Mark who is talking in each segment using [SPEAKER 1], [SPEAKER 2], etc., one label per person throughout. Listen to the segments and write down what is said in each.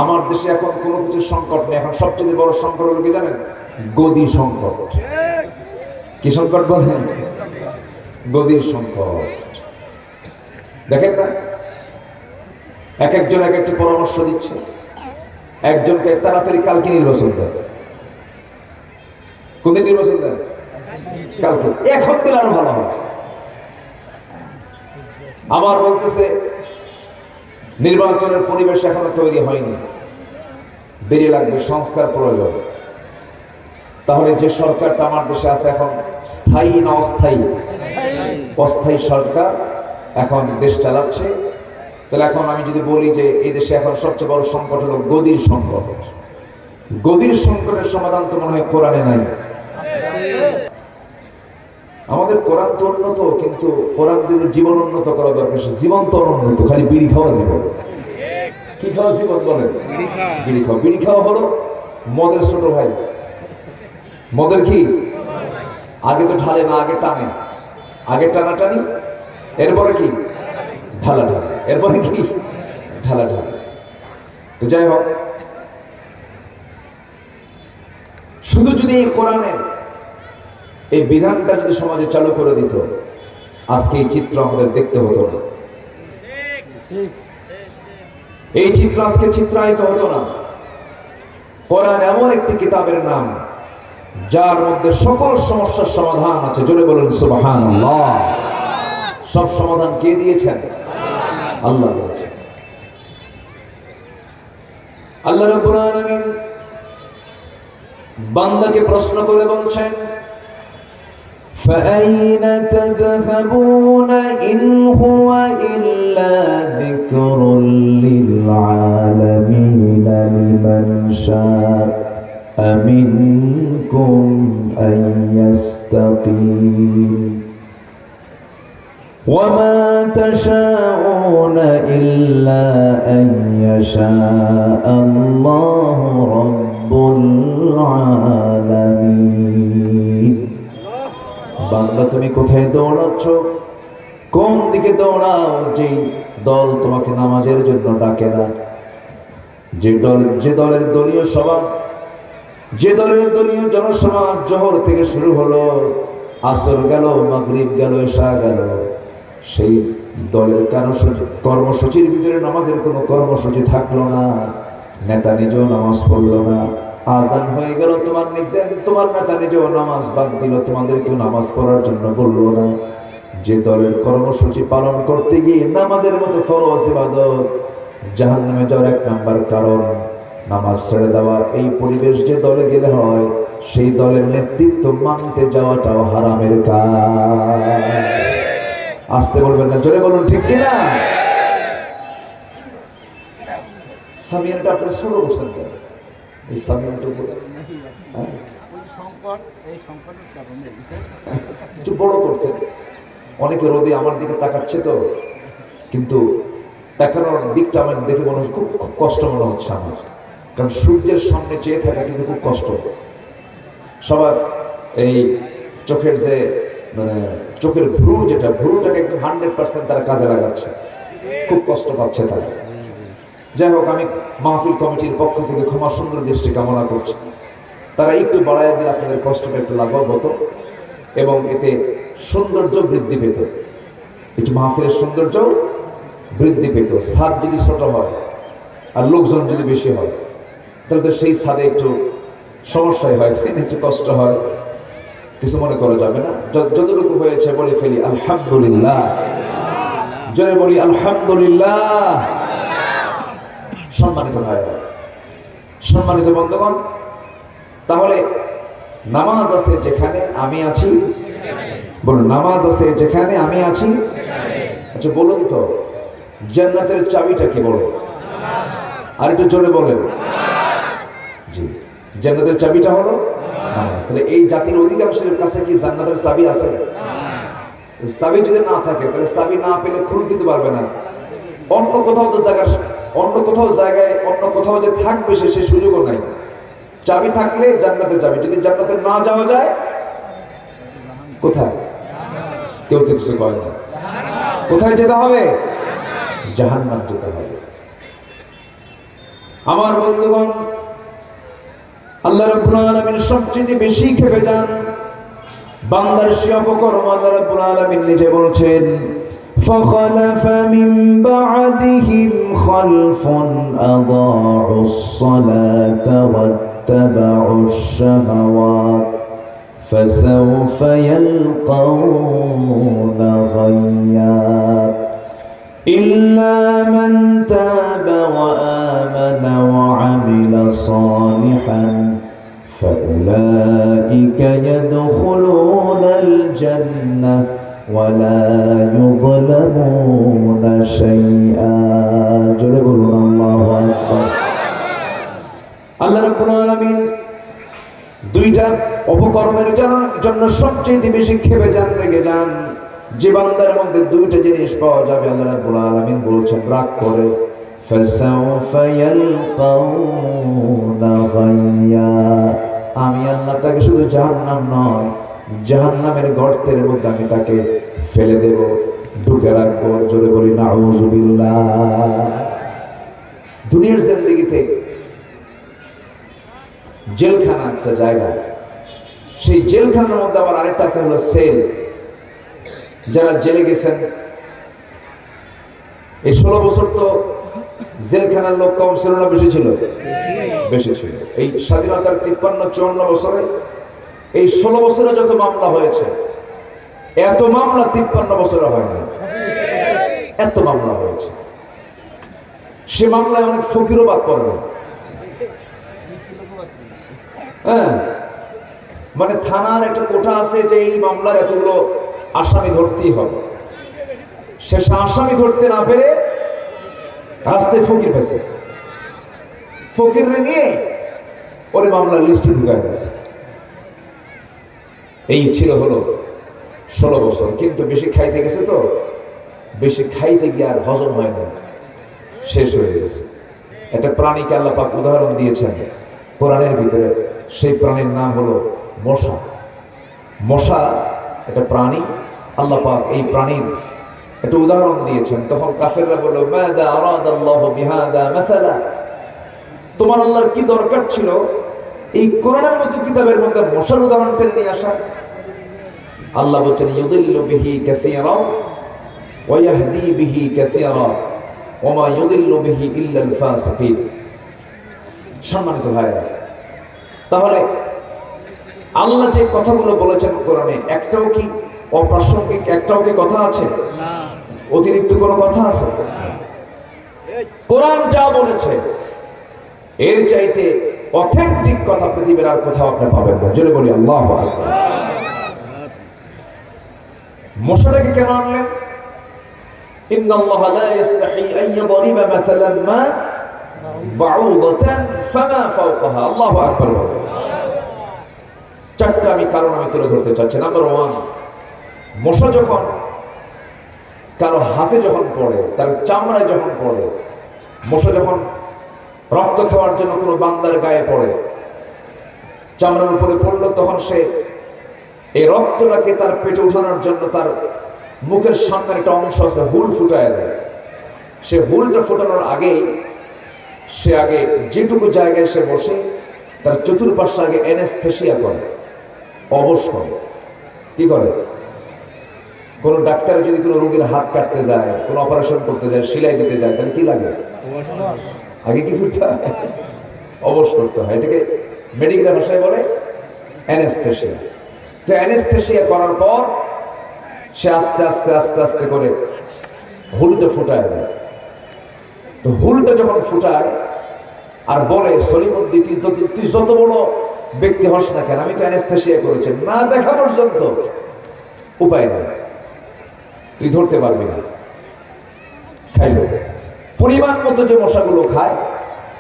[SPEAKER 1] আমার দেশে এখন কোনো কিছুর সংকট নেই, এখন সবচেয়ে বড় সংকট হলো কি জানেন? গদি সংকট। কি সংকট বলেন? গদির সংকট। দেখেন না, এক একজন এক একটা পরামর্শ দিচ্ছে। একজনকে তাড়াতাড়ি কালকে নির্বাচন দেয়। কোনদিন নির্বাচন দেয়? কালকে। এখন দিলে আরো ভালো হয়। আবার বলতেছে নির্বাচনের পরিবেশ এখনো তৈরি হয়নি, দেরি লাগবে, সংস্কার প্রয়োজন। তাহলে যে সরকারটা আমার দেশে আছে এখন স্থায়ী না অস্থায়ী? অস্থায়ী সরকার এখন দেশ চালাচ্ছে। তাহলে এখন আমি যদি বলি যে এই দেশে এখন সবচেয়ে বড় সংকট হলো গদির সংকট, গদির সংকটের সমাধান তো মনে হয় কোরআনে নাই। আমাদের কোরআন তো উন্নত, কিন্তু কোরআন দিয়ে জীবন উন্নত করা দরকার। জীবন তো অনুন্নত, খালি বিড়ি খাওয়া জীবন। কি খাওয়া জীবন বলে? বিড়ি খাওয়া। বিড়ি খাওয়া হলো মদের ছোট ভাই। মদের কি আগে তো ঢালে না, আগে টানে। আগে টানাটানি, এরপরে কি ঢালা ঢালা, এরপরে কি ঢালা ঢালা। তো যাই হোক, শুধু যদি এই কোরআনের এই বিধানটা যদি সমাজে চালু করে দিত, আজকে এই চিত্র আমাদের দেখতে হতো না। এই চিত্র আজকে চিত্রায়িত হতো না। কোরআন এমন একটি কিতাবের নাম যার মধ্যে সকল সমস্যার সমাধান আছে। জোরে বলুন সুবহানাল্লাহ। সব সমাধান কে দিয়েছেন? আল্লাহ দিয়েছেন। আল্লাহ রাব্বুল আলামিন বান্দাকে প্রশ্ন করে বলছেন, فأين تذهبون إن هو إلا ذكر للعالمين لمن شاء منكم أن يستقيم وما تشاءون إلا أن يشاء الله رب العالمين। বান্দা তুমি কোথায় দৌড়াচ্ছ? কোন দিকে দৌড়াও? যে দল তোমাকে নামাজের জন্য ডাকে না, যে দলের দলীয় সভা, যে দলের দলীয় জনসভা জোহর থেকে শুরু হলো, আসর গেল, মাগরিব গেল, এশা গেল, সেই দলের কর্মসূচির ভিতরে নামাজের কোনো কর্মসূচি থাকলো না। নেতা নিজেও নামাজ পড়লো না। আজান হয়ে গেল, তোমার নেতা নিজেও নামাজ বাদ দিল, তোমাদেরকেও নামাজ পড়ার জন্য বললো না। যে দলের কর্মসূচি পালন করতে গিয়ে নামাজের মতো ফরজ ইবাদত জাহান্নামে যাওয়ার এক নাম্বার কারণ নামাজ ছেড়ে দেওয়া। এই পরিবেশ যে দলে গেলে হয়, সেই দলের নেতৃত্ব মানতে যাওয়াটাও হারামের কাজ। আসতে বলবেন না, জোরে বলুন ঠিক কিনা? সামিয়ানটা আপনি ছোট করছেন কেন? এই সামিয়ানটা একটু বড় করতে। অনেকে রোদে আমার দিকে তাকাচ্ছে তো, কিন্তু দেখানোর দিকটা আমার দেখে মনে হচ্ছে খুব কষ্ট মনে হচ্ছে আমার। কারণ সূর্যের সামনে চেয়ে থাকা কিন্তু খুব কষ্ট। সবার এই চোখের যে মানে চোখের ভ্রু, যেটা ভ্রুটাকে একদম 100% তারা কাজে লাগাচ্ছে, খুব কষ্ট পাচ্ছে তারা। যাই হোক, আমি মাহফিল কমিটির পক্ষ থেকে ক্ষমা সুন্দর দৃষ্টি কামনা করছি। তারা একটু বাড়ায় দিলে আপনাদের কষ্টটা একটু লাঘব হতো এবং এতে সৌন্দর্য বৃদ্ধি পেত, একটু মাহফিলের সৌন্দর্য বৃদ্ধি পেত। ছাদ যদি ছোট হয় আর লোকজন যদি বেশি হয়, তাহলে তো সেই ছাদে একটু সমস্যাই হয়, একটু কষ্ট হয়। কিছু মনে করা যাবে না। যতটুকু হয়েছে বলে ফেলি আলহামদুলিল্লাহ। জোরে বলি আলহামদুলিল্লাহ। সম্মানিত ভাই, সম্মানিত বন্ধুগণ, তাহলে নামাজ আছে যেখানে আমি আছি, বলুন নামাজ আছে যেখানে আমি আছি। আচ্ছা বলুন তো, জান্নাতের চাবিটা কি? বলো আর একটু জোরে বলেন। জি, জান্নাতের চাবিটা হলো নামাজ। তাহলে এই জাতির অধিকাংশের কাছে কি জান্নাতের চাবি আছে? চাবি যদি না থাকে, তাহলে চাবি না পেলে খুলে দিতে পারবে না। অন্য কোথাও যে থাকবে সে সুযোগও নাই। চাবি থাকলে জান্নাতে যাবে, যদি জান্নাতে না যাওয়া যায় কোথায়? কেউ তো কিছু কয় না। কোথায় যেতে হবে? জাহান্নাম যেতে হবে। আমার বন্ধুগণ, আল্লাহ রাব্বুল আলামিন সবচেয়ে বেশি ক্ষেপে যান বান্দার সে অপকর্ম। আল্লাহ রাব্বুল আলামিন নিজে বলছেন, فخلف من بعدهم خلف أضاعوا الصلاة واتبعوا الشهوات فسوف يلقون غيا إلا من تاب وآمن وعمل صالحا فأولئك يدخلون الجنة ولا يظلمون شيئا جل الله أكبر আল্লাহ রাব্বুল আলামিন দুইটা অপকর্মের জন্য সবচেয়ে বেশি ক্ষেপে যান, রেগে যান। যে বান্দার মধ্যে দুইটা জিনিস পাওয়া যাবে আল্লাহ রাব্বুল আলামিন বলছেন রাগ করে, ফাসাউফা ইয়ালকাউনা গাইয়া, আমি আল্লাহ তাকে শুধু জাহান্নাম নয়, জাহান্নামের গর্তের মধ্যে আমি তাকে ফেলে দেব, ঢুকে রাখবো। জোরে বলি নাউযুবিল্লাহ। দুনিয়ার জিন্দেগিতে জেলখানা একটা জায়গা, সেই জেলখানার মধ্যে আবার আরেকটা আছে হলো সেল। যারা জেলে গেছেন, এই 16 বছর তো জেলখানার লোক কম ছিল না বেশি ছিল? বেশি ছিল। এই স্বাধীনতার 53-54 বছরে এই 16 বছরে যত মামলা হয়েছে, এত মামলা 53 বছরে হয় না। এত মামলা হয়েছে। সে মামলায় অনেক ফকিরও বাদ পড়বে। হ্যাঁ, মানে থানার একটা কোটা আছে যে এই মামলার এতগুলো আসামি ধরতেই হবে। সে আসামি ধরতে না পেরে রাস্তায় ফকির পেয়েছে, ফকিররে নিয়ে ওরে মামলার লিস্টে ঢুকায় গেছে। এই ছিল হলো 16 বছর। কিন্তু বেশি খাইতে গেছে তো, বেশি খাইতে গিয়ে আর হজম হয় না, শেষ হয়ে গেছে। একটা প্রাণীকে আল্লাহ পাক উদাহরণ দিয়েছেন কোরআনের ভিতরে, সেই প্রাণীর নাম হলো মশা। মশা একটা প্রাণী, আল্লাহ পাক এই প্রাণীর একটা উদাহরণ দিয়েছেন। তখন কাফেররা বলল, মাযা আরাদাল্লাহু বিহাদা মাসালা, তোমার আল্লাহর কি দরকার ছিল এই কোরআনের মতো কিতাবের মধ্যে মশার উদাহরণ টেনে নিয়ে আসা? আল্লাহ বলছেন, ইউদিল্লু বিহি কাসীরা ওয়া ইয়াহদি বিহি কাসীরা ওয়া মা ইউদিল্লু বিহি ইল্লাল ফাসিকিন। সম্মানিত ভাইরা, তাহলে আল্লাহ যে কথাগুলো বলেছেন কোরআনে, একটাও কি অপ্রাসঙ্গিক? একটাও কি কথা আছে? না। অতিরিক্ত কোনো কথা আছে? কোরআন যা বলেছে এর চাইতে অথেন্টিক কথা পৃথিবীর আর কোথাও আপনি পাবেন না। জোরে বলি আল্লাহু আকবার। মশাটাকে কেন আনলেন? ইন্নাল্লাহা লা ইস্তাহি আন ইয়াদরিবা মাসালান মা বাউদাতান ফামা ফাওকাহা। আল্লাহু আকবার। চারটা আমি কারণ আমি তুলে ধরতে চাচ্ছি। নাম্বার 1, মশা যখন কারো হাতে যখন পড়ে, তার চামড়ায় যখন পড়ে, মশা যখন রক্ত খাওয়ার জন্য কোনো বান্দার গায়ে পড়ে, চামড়ার উপরে পড়লো, তখন সে এই রক্তটাকে তার পেটে উঠানোর জন্য তার মুখের সামনে একটা অংশ আছে, হুল ফুটায় দেয়। সে হুলটা ফোটানোর আগেই সে আগে যেটুকু জায়গায় সে বসে তার চতুর্পাশে আগে অ্যানেস্থেসিয়া করে, অবশ করে। কি করে? কোন ডাক্তার যদি কোনো রোগীর হাত কাটতে যায়, কোনো অপারেশন করতে যায়, সেলাই দিতে যায়, তাহলে কি লাগে? আগে কি করতে হয়? অবশ করতে হয়। এটাকে মেডিকেল ভাষায় বলে অ্যানেস্থেসিয়া। তো অ্যানেস্থেসিয়া করার পর সে আস্তে আস্তে আস্তে আস্তে করে হুলটা ফুটায় দেয়। তো হুলটা যখন ফুটায় আর বলে, সলিমুদ্দিন তুই যত বড় ব্যক্তি হস না কেন, আমি তো অ্যানেস্থেসিয়া করেছি, না দেখা পর্যন্ত উপায় নেই, তুই ধরতে পারবি না। খাইল পরিমাণ মতো যে মশাগুলো খায়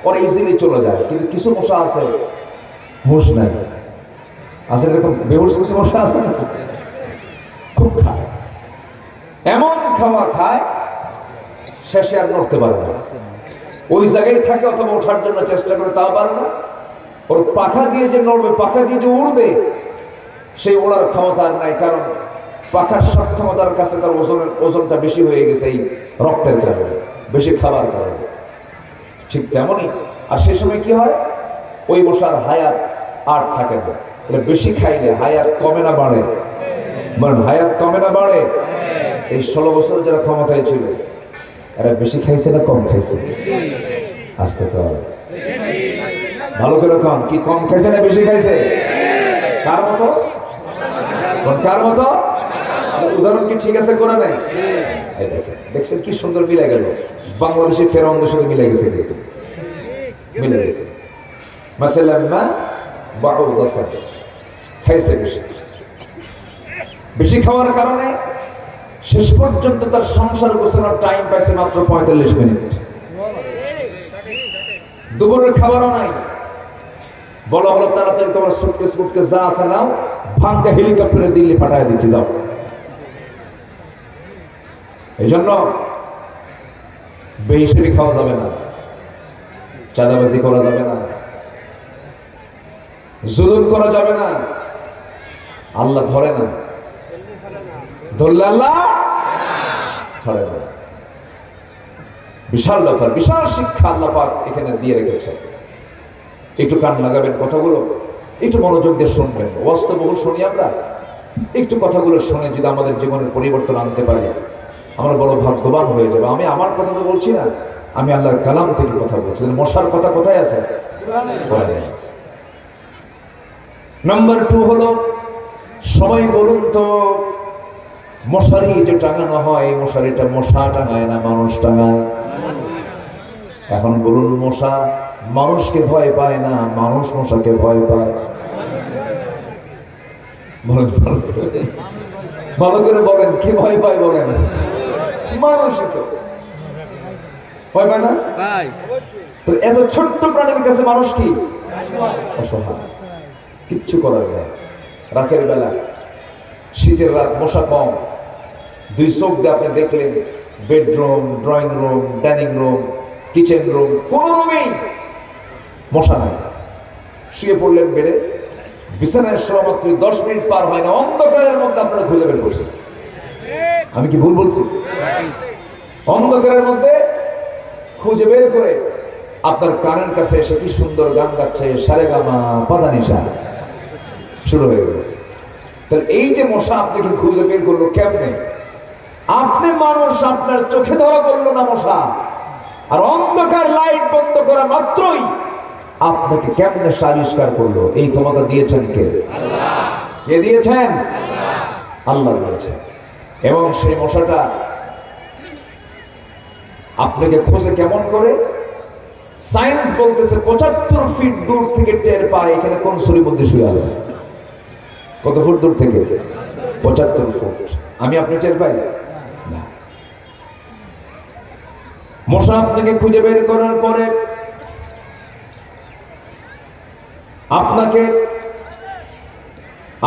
[SPEAKER 1] ওরা ইজিলি চলে যায়, কিন্তু কিছু মশা আছে হুঁশ নাই, আছে এরকম বেহুশ কিছু মশা আছে না, খুব খায়, এমন খাওয়া খায় শেষে আর নড়তে পারে না, ওই জায়গায় থাকে, অথবা ওঠার জন্য চেষ্টা করে তাও পারে না। ওর পাখা দিয়ে যে নড়বে, পাখা দিয়ে যে উড়বে, সেই ওড়ার ক্ষমতা আর নাই, কারণ পাখার সক্ষমতার কাছে তার ওজনটা বেশি হয়ে গেছে এই রক্তের কারণে, বেশি খাবার কারণে। ঠিক তেমনই আর সে সময় কি হয়, ওই মশার হায়াত আর থাকে না। এটা বেশি খাইলে হায়াত কমে না বাড়ে? বলেন, হায়াত কমে না বাড়ে? এই 16 বছর যারা ক্ষমতায় ছিল এরা বেশি খাইছে না কম খাইছে? আসতে তো ভালো করে কম, কি কম খাইছে না বেশি খাইছে? কার মতো? কার মতো? উদাহরণ কি ঠিক আছে করে নেই? দেখছেন কি সুন্দর মিলে গেল, বাংলাদেশে ফেরাউনদের সাথে মিলে গেছে, মিলে গেছে। মাসালাম মা বাউদাতা, খাইছে বেশি। বেশি খাওয়ার কারণে শেষ পর্যন্ত তার সংসার গোছানোর টাইম পাইছে মাত্র 45 মিনিট। দুপুরের খাবারও নাই। বলা হলো তাড়াতাড়ি তোমার সুটকেস ফুটকেস যা আছে নাও, ভাঙ্গা হেলিকপ্টারে দিল্লি পাঠায় দিচ্ছি, যাও। এই জন্য বেহিসেবি খাওয়া যাবে না, চাঁদাবাজি করা যাবে না, জুলুম করা যাবে না। আল্লাহ ধরে না, ধরলে আল্লাহ ছাড়ে না। বিশাল ব্যাপার, বিশাল শিক্ষা আল্লাহ পাক এখানে দিয়ে রেখেছে। একটু কান লাগাবেন কথাগুলো, একটু মনোযোগ দিয়ে শুনবেন। ওয়াজ বহু শুনি আমরা, একটু কথাগুলো শুনে যদি আমাদের জীবনের পরিবর্তন আনতে পারি আমরা বড় ভাগ্যবান হয়ে যাবো। আমি আমার কথা তো বলছি না, আমি আল্লাহর কালাম থেকে কথা বলছি। মশার কথা কোথায় আছে? নাম্বার 2 হলো, সবাই বলুন তো মশারি যে টাঙানো হয়, মশারিটা মশা টাঙায় না মানুষ টাঙায়? এখন বলুন, মশা মানুষকে ভয় পায় না, মানুষ মশাকে ভয় পায়? বলেন, ভালো করে বলেন, কি ভয় পায় বলেন? মানুষই তো ভয় পায় না? তো এত ছোট্ট প্রাণীর কাছে মানুষ কি অসহায়, কিচ্ছু করার নেই। রাতের বেলা, শীতের রাত, মশা কম, 2 চোখ দিয়ে আপনি দেখলেন bedroom, drawing room, dining room, kitchen room, কোন রুমেই মশা নাই। শুয়ে পড়লেন বেডে, বিছানায় শোয়া মাত্র 10 মিনিট পার হয় না, অন্ধকারের মধ্যে আপনারা খুঁজে বের করছেন। আমি কি ভুল বলছি? অন্ধকারের মধ্যে খুঁজে বের করে আপনার কানের কাছে এসে কি সুন্দর গান গাচ্ছে, সারেগামা পাদানিশা শুরু হয়ে গেছে। তাহলে এই যে মশা আপনাকে খুঁজে বের করলো কেমনে? আপনি মানুষ, আপনার চোখে ধরা করলো না মশা, আর অন্ধকার লাইট বন্ধ করা মাত্রই আপনাকে কেমনে আবিষ্কার করলো? এই ক্ষমতা দিয়েছেন কে? কে দিয়েছেন? আল্লাহ দিয়েছেন। এবং সেই মশাটা আপনাকে খোঁজে কেমন করে? সায়েন্স বলতেছে 75 ফিট দূর থেকে টের পায় এখানে কোন শরীর মধ্যে শুয়ে আছে। কত ফুট দূর থেকে? 75 ফুট। আমি আপনি টের পাই না। মশা আপনাকে খুঁজে বের করার পরে আপনাকে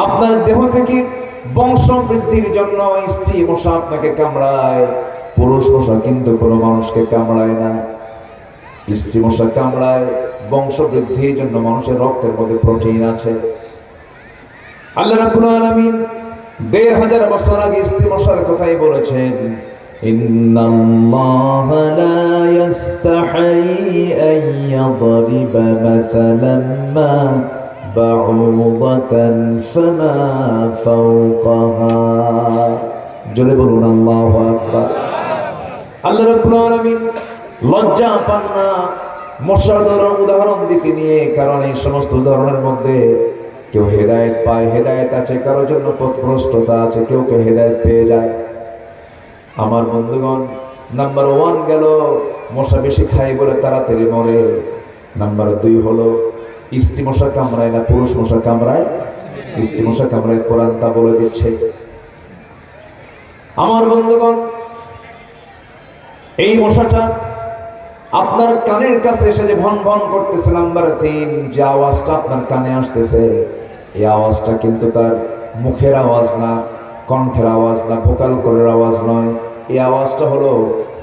[SPEAKER 1] আপনার দেহ থেকে বংশ বৃদ্ধির জন্য স্ত্রী মশা আপনাকে কামড়ায়, পুরুষ মশা কিন্তু কোনো মানুষকে কামড়ায় না। স্ত্রী মশা কামড়ায় বংশ বৃদ্ধির জন্য, মানুষের রক্তের মধ্যে প্রোটিন আছে। আল্লাহ রাব্বুল আলামিন 1500 বছর আগে স্ত্রী মশার কথাই বলেছেন, ইন্নাল্লাহা লা ইস্তাহি আন ইয়াদরিবা মাসালাম মা বাউদাতান ফামা ফাওকাহা। জোরে বলুন আল্লাহু আকবার। আল্লাহ রাব্বুল আলামিন লজ্জা পান না মশার উদাহরণ দিতে নিয়ে, কারণ এই সমস্ত উদাহরণের মধ্যে কেউ হেদায়েত পায়, হেদায়েত আছে, কারোর জন্য পথভ্রষ্টতা আছে, কেউ কেউ হেদায়েত পেয়ে যায়। আমার বন্ধুগণ, নাম্বার 1 গেল মশা বেশি খায় বলে তাড়াতাড়ি মরে। নাম্বার 2 হলো স্ত্রী মশা কামড়ায় না, পুরুষ মশা কামড়ায়। স্ত্রী মশা কামড়ায়, কোরআন তা বলে দিচ্ছে। আমার বন্ধুগণ, এই মশাটা আপনার কানের কাছে এসে যে ভন ভন করতেছে, নাম্বার 3 যে আওয়াজটা আপনার কানে আসতেছে, এই আওয়াজটা কিন্তু তার মুখের আওয়াজ না, কণ্ঠের আওয়াজ না, ভোকাল করের আওয়াজ নয়। এই আওয়াজটা হলো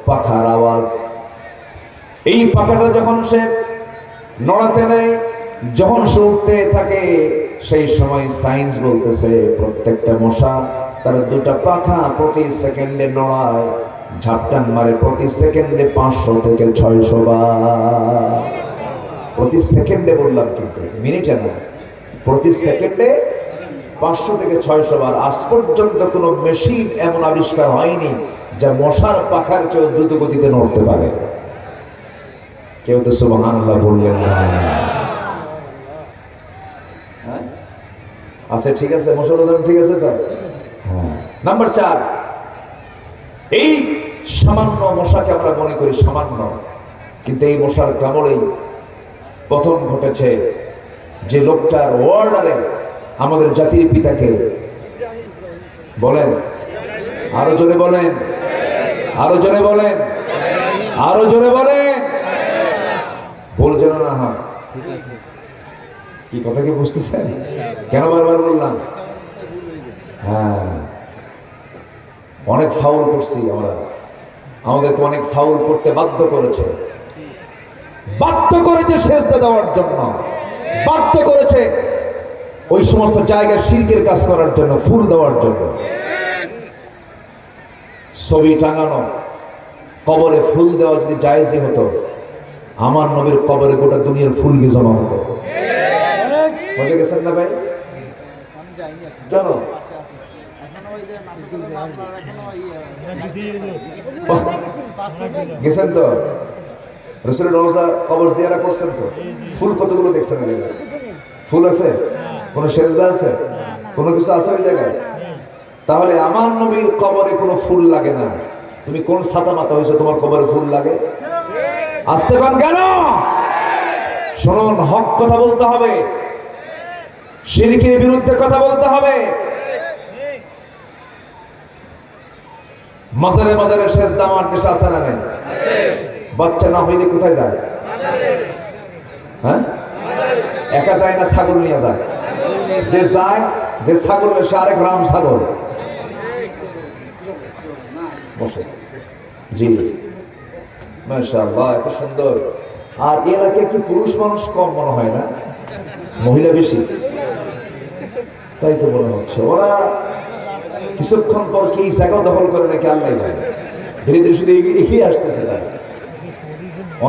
[SPEAKER 1] পাখার আওয়াজ। এই পাখাটা যখন সে নড়াতে নেয়, যখন সে উঠতে থাকে, সেই সময় সায়েন্স বলতেছে প্রত্যেকটা মশা তার 2টা পাখা প্রতি সেকেন্ডে নড়ায়, ঝাপটান মারে প্রতি সেকেন্ডে 500 থেকে 600 বার। প্রতি সেকেন্ডে বললাম, কিন্তু মিনিটে না, প্রতি সেকেন্ডে 500 থেকে 600 বার। আজ পর্যন্ত কোনো মেশিন এমন আবিষ্কার হয়নি যা মশার পাখার চেয়ে দ্রুত গতিতে নড়তে পারে। কেউ তো সুবহানাল্লাহ বললেন না? আচ্ছা ঠিক আছে, মশার উদাহরণ ঠিক আছে তো? হ্যাঁ। নাম্বার 4, এই সামান্য মশাকে আমরা মনে করি সামান্য, কিন্তু এই মশার কামড়েই পতন ঘটেছে যে লোকটার অর্ডারে আমাদের জাতির পিতাকে। বলেন, আরো জোরে বলেন, আরো জোরে বলেন, আরো জোরে বলেন, ভুল যেন না হয়। কি কথা কি বুঝতেছেন? কেন বারবার বললাম? হ্যাঁ, অনেক ফাউল করছি আমরা, আমাদেরকে অনেক ফাউল করতে বাধ্য করেছে, বাধ্য করেছে সেজদা দেওয়ার জন্য, বাধ্য করেছে ওই সমস্ত জায়গায় শিরকের কাজ করার জন্য, ফুল দেওয়ার জন্য। ছবি টাঙানো, কবরে ফুল দেওয়া যদি জায়েজই হতো, আমার নবীর কবরে গোটা দুনিয়ার ফুল গিয়ে জমা হতো। বুঝে গেছেন না ভাই? জানো গেছেন তো, রাসূলের রওজা কবর জিয়ারা করছেন তো, ফুল কতগুলো দেখছেন? ফুল আছে? কোন সেজদা আছে? কোনো কিছু আছে ওই জায়গায়? তাহলে আমার নবীর কবরে কোনো ফুল লাগে না, তুমি কোন ছাতা মাথা হয়েছে তোমার কবরে ফুল লাগে? আসতে পান কেন? শুনুন, হক কথা বলতে হবে, শিরকের বিরুদ্ধে কথা বলতে হবে। মাজারে মাজারে সেজদা আমার দেশে আছে না নাই? বাচ্চা না হইলে কোথায় যায়? হ্যাঁ, একা যায় না, ছাগল নিয়ে যায়। যে যায়, যে ছাগল সে আরেক রাম ছাগল। বসে জি, মাশাআল্লাহ, এত সুন্দর। আর এলাকায় কি পুরুষ মানুষ কম মনে হয় না, মহিলা বেশি? তাই তো মনে হচ্ছে। ওরা কিছুক্ষণ পর কি জায়গা দখল করে নাকি আল্লাহ জানে, ধীরে ধীরে শুধু এগিয়ে আসতেছে।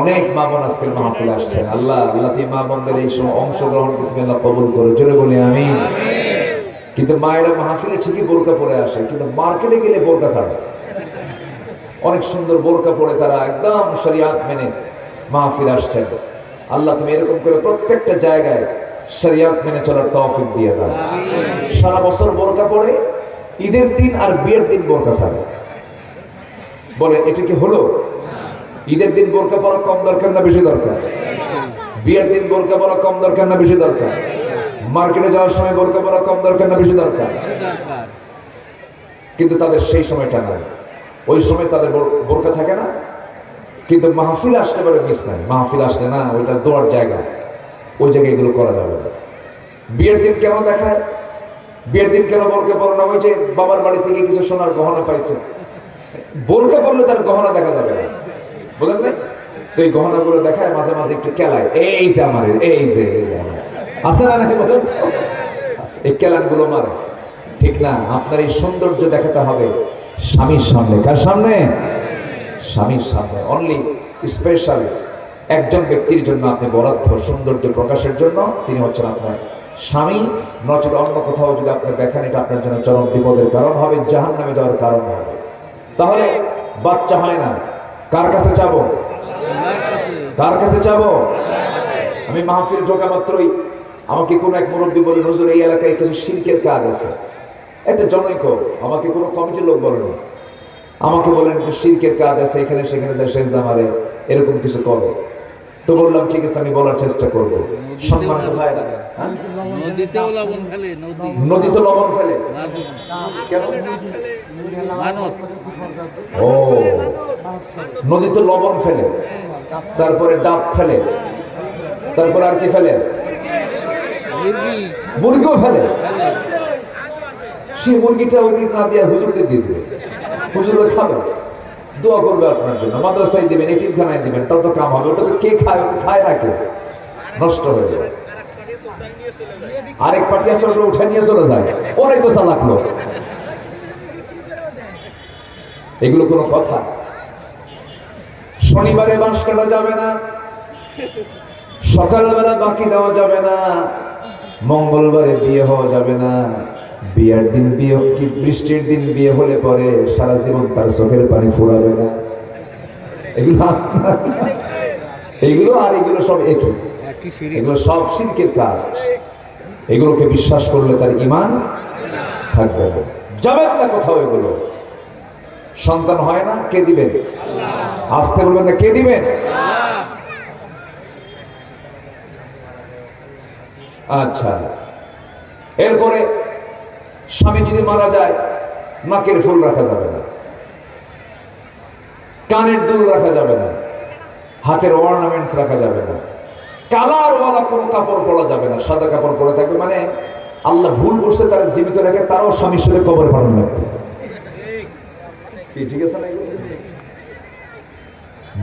[SPEAKER 1] অনেক মা বোন আজকের মাহফিলে আসছেন। আল্লাহ আল্লাহ এই মা বোনদের এই সময় অংশগ্রহণকে তুমি আল্লাহ কবুল করে, জোরে বলি আমিন। কিন্তু মায়েরা মাহফিলে ঠিকই বোরকা পরে আসে, কিন্তু মার্কেটে গেলে বোরকা ছাড়ে। অনেক সুন্দর বোরকা পরে তারা একদম শরিয়াত মেনে মাহফিল আসছেন। আল্লাহ তুমি এরকম করে প্রত্যেকটা জায়গায় শরিয়াত মেনে চলার তৌফিক দিয়ে দাও। সারা বছর বোরকা পরে, ঈদের দিন আর বিয়ের দিন বোরকা ছাড়ে। বলে এটা কি হলো? ঈদের দিন বোরকা পরা কম দরকার না বেশি দরকার? বিয়ের দিন বোরকা পরা কম দরকার না বেশি দরকার? মার্কেটে যাওয়ার সময় বোরকা পরা কম দরকার না বেশি দরকার? কিন্তু তাদের সেই সময়টা নাই, ওই সময় তাদের বোরকা থাকে না। কিন্তু মাহফিল আসতে পারে মিস নাই, মাহফিল আসলে না, ওইটা দোয়ার জায়গা, ওই জায়গায় এগুলো করা যাবে না। বিয়ের দিন কেন দেখায়? বিয়ের দিন কেন বোরকা পরে না? ওই যে বাবার বাড়ি থেকে কিছু সোনার গহনা পাইছে, বোরকা পরলে তার গহনা দেখা যাবে না, বুঝলেন না? তো এই গহনাগুলো দেখায়, মাঝে মাঝে একটু কেলায়, এই যে আমার, এই যে আছে না নাকি বলেন? এই কেলানগুলো মারে, ঠিক না? আপনার এই সৌন্দর্য দেখাতে হবে স্বামীর সামনে। কার সামনে? স্বামীর সামনে। অনলি স্পেশাল একজন ব্যক্তির জন্য আপনি বরাদ্দ সৌন্দর্য প্রকাশের জন্য, তিনি হচ্ছেন আপনার স্বামী। নচেত অন্য কোথাও যদি আপনি দেখেন, এটা আপনার জন্য চরম বিপদের কারণ হবে, জাহান্নামে যাওয়ার কারণ হবে। তাহলে বাচ্চা হয় না, কার কাছে যাবো? কার কাছে যাবো? আমি মাহফিল ঢোকা মাত্রই আমাকে কোন এক মুরব্বী বলে, হুজুর এই এলাকায় কিছু শিরকের কাজ আছে। একটা জনৈক, আমাকে কোনো কমিটির লোক বলেনি, আমাকে বলেন শিরকের কাজ আছে, এখানে সেখানে যা সেজদা মারে, এরকম কিছু করে। তো বললাম ঠিক আছে, আমি বলার চেষ্টা করবো। সম্মানিত ভাইরা, নদীতে লবণ ফেলে, নদীতে লবণ ফেলে কেন? ও, নদীতে লবণ ফেলে, তারপরে ডাব ফেলে, তারপরে আর কি ফেলে? মুরগিও ফেলে। সেই মুরগিটা ওই দিন না দিয়ে হুজুরকে দিয়ে দিবে, হুজুরে খাবে, দোয়া করবে আপনার জন্য, মাদ্রাসায় দিবেন, এতিমখানায় দিবেন, তাও তো কাম হবে। ওটা তো কে খায়? ওটা খায় না কেউ, নষ্ট হয়ে যায়। আরেক পার্টি আসলে উঠে নিয়ে চলে যায়, ওরাই তো চালাক লোক। এগুলো কোনো কথা? শনিবারে বাঁশ কাটা যাবে না, সকালবেলা বাকি দেওয়া যাবে না, মঙ্গলবারে বিয়ে হওয়া যাবে না, বিয়ের দিন বিয়ে কি বৃষ্টির দিন বিয়ে হলে পরে সারা জীবন তার চোখের পানি ফুরাবে না। এগুলো এগুলো আর এগুলো সব একই, এগুলো সব শিরকের কাজ। এগুলোকে বিশ্বাস করলে তার ঈমান থাকবে না, যাবেন না কোথাও। এগুলো সন্তান হয় না, কে দিবেন? আসতে বলবেন না, কে দিবেন? আচ্ছা, এরপরে স্বামী যদি মারা যায়, নাকের ফুল রাখা যাবে না, কানের দুল রাখা যাবে না, হাতের অর্নামেন্টস রাখা যাবে না, কালার ওয়ালা কোনো কাপড় পরা যাবে না, সাদা কাপড় পরে থাকবে। মানে আল্লাহ ভুল করছে তারা জীবিত রেখে তারাও স্বামীর সাথে কবরে পাঠানো লাগতো। ঠিক আছে না?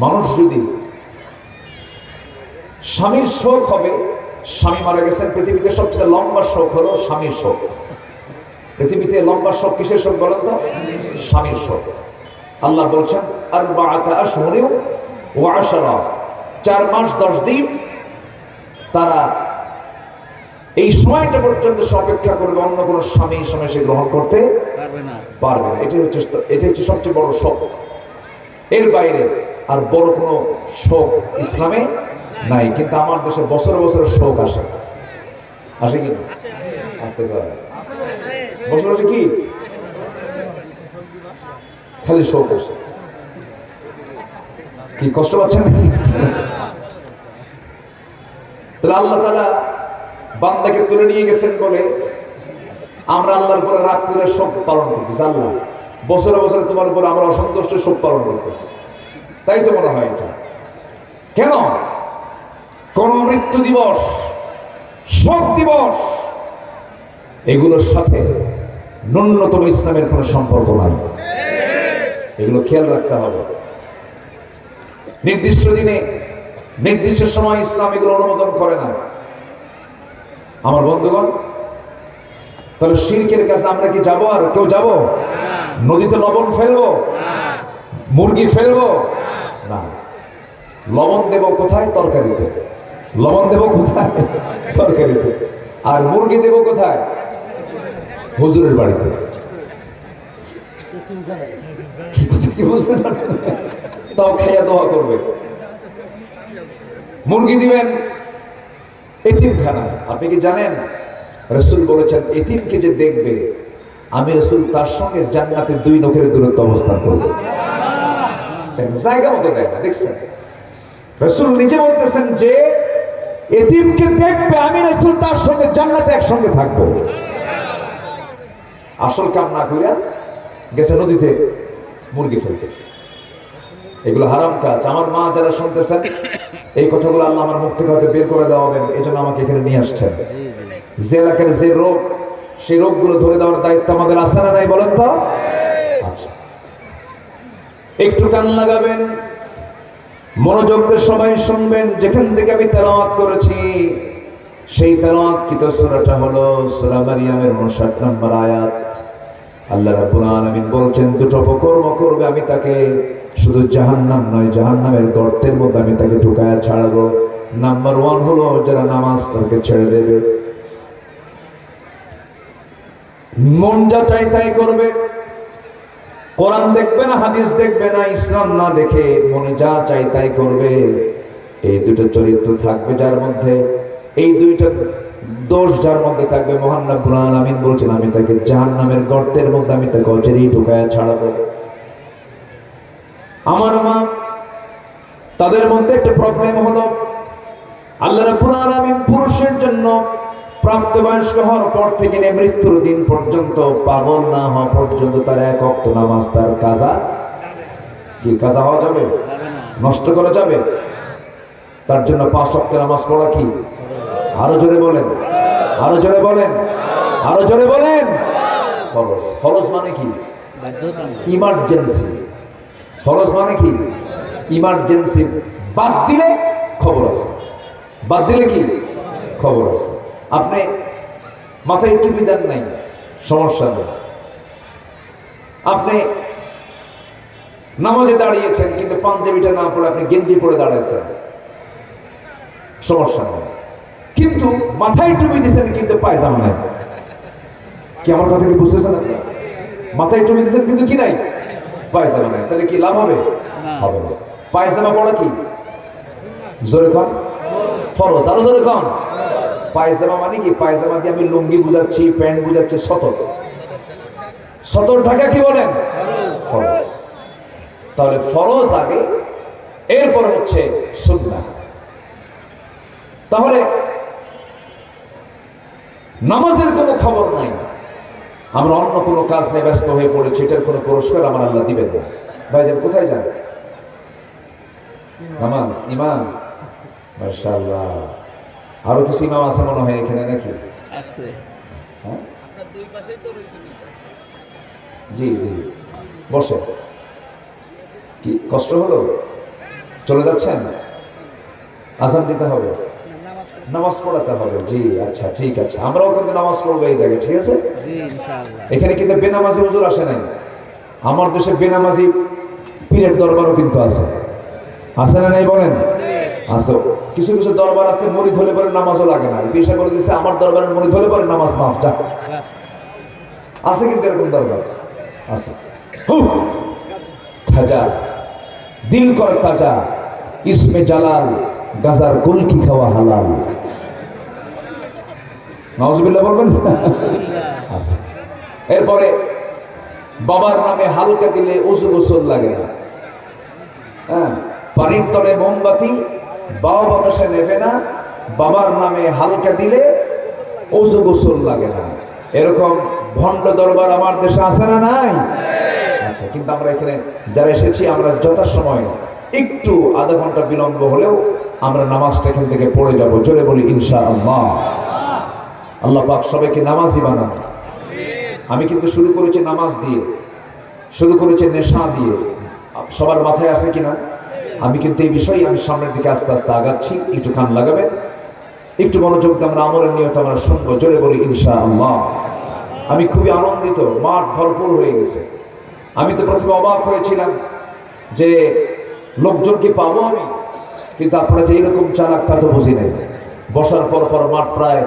[SPEAKER 1] মানুষ যদি স্বামীর শোক হবে, স্বামী মারা গেছেন, পৃথিবীতে সবচেয়ে লম্বা শোক হলো স্বামীর শোক। পৃথিবীতে লম্বা শোক কিসের শোক বলেন তো? স্বামীর শোক। আল্লাহ বলছেন আরবাআতা আশহুরিন ওয়া আশরা, 4 মাস 10 দিন তারা এই সময়টা পর্যন্ত অপেক্ষা করবে, অন্য কোনো স্বামী সময় সে গ্রহণ করতে পারবে না। এটা হচ্ছে সবচেয়ে বড় শোক। এর বাইরে আর বড় কোনো শোক ইসলামে নাই। কিন্তু আমার দেশে বছরে বছরে শোক আসে, আসে কি? আসতে পারে বছর বছর কি খালি শোক আসে। কি কষ্ট পাচ্ছেন? তাহলে আল্লাহ তাআলা বান্দাকে তুলে নিয়ে গেছেন বলে আমরা আল্লাহর উপরে রাগ করে শোক পালন করতেছি। আল্লাহ বছরে বছরে তোমার উপরে আমরা অসন্তুষ্ট শোক পালন করতেছি, তাই তো মনে হয় এটা। কেন? কোন মৃত্যু দিবস, শোক দিবস, এগুলোর সাথে ন্যূনতম ইসলামের কোনো সম্পর্ক নাই। এগুলো খেয়াল রাখতে হবে। নির্দিষ্ট দিনে নির্দিষ্ট সময় ইসলাম এগুলো অনুমোদন করে না। আমার বন্ধুগণ, তাহলে শিরকের কাছে আমরা কি যাব? আর কেউ যাব? নদীতে লবণ ফেলবো? মুরগি ফেলবো না। লবণ দেব কোথায়? তরকারিতে। লবণ দেব কোথায়? তরকারিতে। আর মুরগি দেব কোথায়? হুজুরের বাড়িতে। কি বুঝলেন? তাও খাইয়া দোয়া করবে। মুরগি দিবেন এতিমখানায়। আপনি কি জানেন রাসূল বলেছেন এতিমকে যে দেখবে আমি রাসূল তার সঙ্গে জান্নাতে 2 নখের দূরত্ব অবস্থান করব। জায়গা মতো দেয় না, দেখছেন? রাসূল নিজে বলতেছেন যে এতিমকে দেখবে আমি রাসূল তার সঙ্গে জান্নাতে একসঙ্গে থাকবো। আসল কাম না কইরা গেছে নদীতে মুরগি ফেলতে। এগুলো হারাম কাজ। আমার মা যারা শুনতেছেন এই কথাগুলো আল্লাহ আমার মুখ থেকে হয়তো বের করে দেওয়া হবেন, এই জন্য আমাকে এখানে নিয়ে আসছেন। যে এলাকার যে রোগ, সেই রোগগুলো ধরে দেওয়ার দায়িত্ব আমাদের আছে না নাই বলেন তো? আচ্ছা, একটু কান লাগাবেন, মনোযোগ দিয়ে সবাই শুনবেন। যেখান থেকে আমি তেলাওয়াত করেছি সেই তেলাওয়াতকৃত সূরাটা হলো সূরা মারিয়ামের 59 নম্বর আয়াত। আল্লাহ রাব্বুল আলামিন বলছেন, 2টো অপকর্ম করবে আমি তাকে শুধু জাহান্নাম নয়, জাহান্নামের গর্তের মধ্যে আমি তাকে ঢুকায়া ছাড়াবো। নাম্বার 1 হলো যারা নামাজ তাকে ছেড়ে দেবে, মন যা চাই তাই করবে, কোরআন দেখবে না, হাদিস দেখবে না, ইসলাম না দেখে মনে যা চাই তাই করবে। এই 2টো চরিত্র থাকবে যার মধ্যে, এই 2টা দোষ যার মধ্যে থাকবে, মহান রব্বুল আলামিন বলছেন আমি তাকে জাহান্নামের গর্তের মধ্যে আমি তাকে অচিরেই ঢুকায়া ছাড়াবো। আমার মা, তাদের মধ্যে একটা প্রবলেম হলো আল্লাহ রাব্বুল আলামিন পুরুষের জন্য প্রাপ্তবয়স্ক হওয়ার পর থেকে মৃত্যুর দিন পর্যন্ত, পাগল না হওয়া পর্যন্ত তার 1 ওয়াক্ত নামাজ তার কাজা কি কাজা হওয়া যাবে? নষ্ট করা যাবে? তার জন্য 5 ওয়াক্ত নামাজ পড়া কি? আরো জোরে বলেন, আরো জোরে বলেন, আরো জোরে বলেন। ফরজ। ফরজ মানে কি? ইমার্জেন্সি। ফরজ মানে কি? ইমার্জেন্সি। বাদ দিলে খবর আছে, বাদ দিলে কি খবর আছে। আপনি মাথায় টুপি দেন নাই, সমস্যা নেই। আপনি নামাজে দাঁড়িয়েছেন কিন্তু পাঞ্জাবিটা না পরে আপনি গেঞ্জি পরে দাঁড়াইছেন, সমস্যা নেই। কিন্তু মাথায় টুপি দিচ্ছেন কিন্তু পায়জামা নাই। কি আমার কথা কি বুঝতেছেন আপনি? মাথায় টুপি দিচ্ছেন কিন্তু কি নাই? পায়জামা নাই। তাহলে কি লাভ হবে? হবে না। পায়জামা পড়া কি? জোরে কন। ফরজ। আরো জোরে কন। পায়জামা মানে কি? পায়জামা দিয়ে আমি লুঙ্গি বুঝাচ্ছি, প্যান্ট বুঝাচ্ছি, সতর। সতর ঢাকা কি বলেন? ফরজ। তাহলে ফরজ আগে, এরপরে হচ্ছে সুন্নাহ। তাহলে নামাজের কোনো খবর নাই, আমরা অন্য কোনো কাজ নিয়ে ব্যস্ত হয়ে পড়েছি, এটার কোনো পুরস্কার আমার আল্লাহ দিবেন না। ভাইজান কোথায় যান? নামাজ। ইমাম, মাশাআল্লাহ। আরো কিছু ইমাম আছে মনে হয় এখানে নাকি? আছে। হ্যাঁ, আপনার দুই পাশেই তো রয়েছে। জি জি, বসে। কি কষ্ট হলো? চলে যাচ্ছেন? আজান দিতে হবে, নামাজ পড়াতে হবে। জি আচ্ছা, ঠিক আছে। আমরাও কিন্তু নামাজ পড়বো এই জায়গায়, ঠিক আছে? এখানে কিন্তু বেনামাজি হুজুর আসে নাই। আমার দেশে বেনামাজি পীরের দরবারও কিন্তু আছে। আছে না নাই বলেন? আছে। কিছু কিছু দরবার আছে মুরিদ হলে পরে নামাজও লাগে না। পেশা করে দিচ্ছে আমার দরবারের মুরিদ হলে পরে নামাজ মাফ। যা আছে কিন্তু এরকম দরবার আছে। খাজা দিল কর তাজা, ইসমে জালাল, গাজার গুলকি খাওয়া হালাল। নাউজুবিল্লাহ বলবেন। আছে। এরপরে বাবার নামে হালকা দিলে ওযু গোসল লাগে না। হ্যাঁ, পানির তলে মোমবাতি বাবা বাতাসে নেবে না, বাবার নামে হালকা দিলে ওযু গোসল লাগে না। এরকম ভণ্ড দরবার আমার দেশে আছে না নাই? আচ্ছা, কিন্তু আমরা এখানে যারা এসেছি আমরা যথাসময় একটু আধা ঘন্টা বিলম্ব হলেও আমরা নামাজটা এখান থেকে পড়ে যাব। জোরে বলি ইনশাআল্লাহ। আল্লাহ পাক সবাইকে নামাজি বানান। আমি কিন্তু শুরু করেছি নামাজ দিয়ে, শুরু করেছি নেশা দিয়ে। সবার মাথায় আছে কিনা? আমি কিন্তু এই বিষয়ে আমি সামনের দিকে আস্তে আস্তে আগাচ্ছি। একটু কান লাগাবেন, একটু মনোযোগ দিয়ে আমরা আমলের নিয়ত আমরা শুনবো। জোরে বলি ইনশাআল্লাহ। আমি খুবই আনন্দিত, মাঠ ভরপুর হয়ে গেছে। আমি তো প্রথমে অবাক হয়েছিলাম যে লোকজন কি পাবো আমি, কিন্তু আপনারা যে এরকম চালাক তা তো বুঝি নাই। বসার পর পর মাঠ প্রায়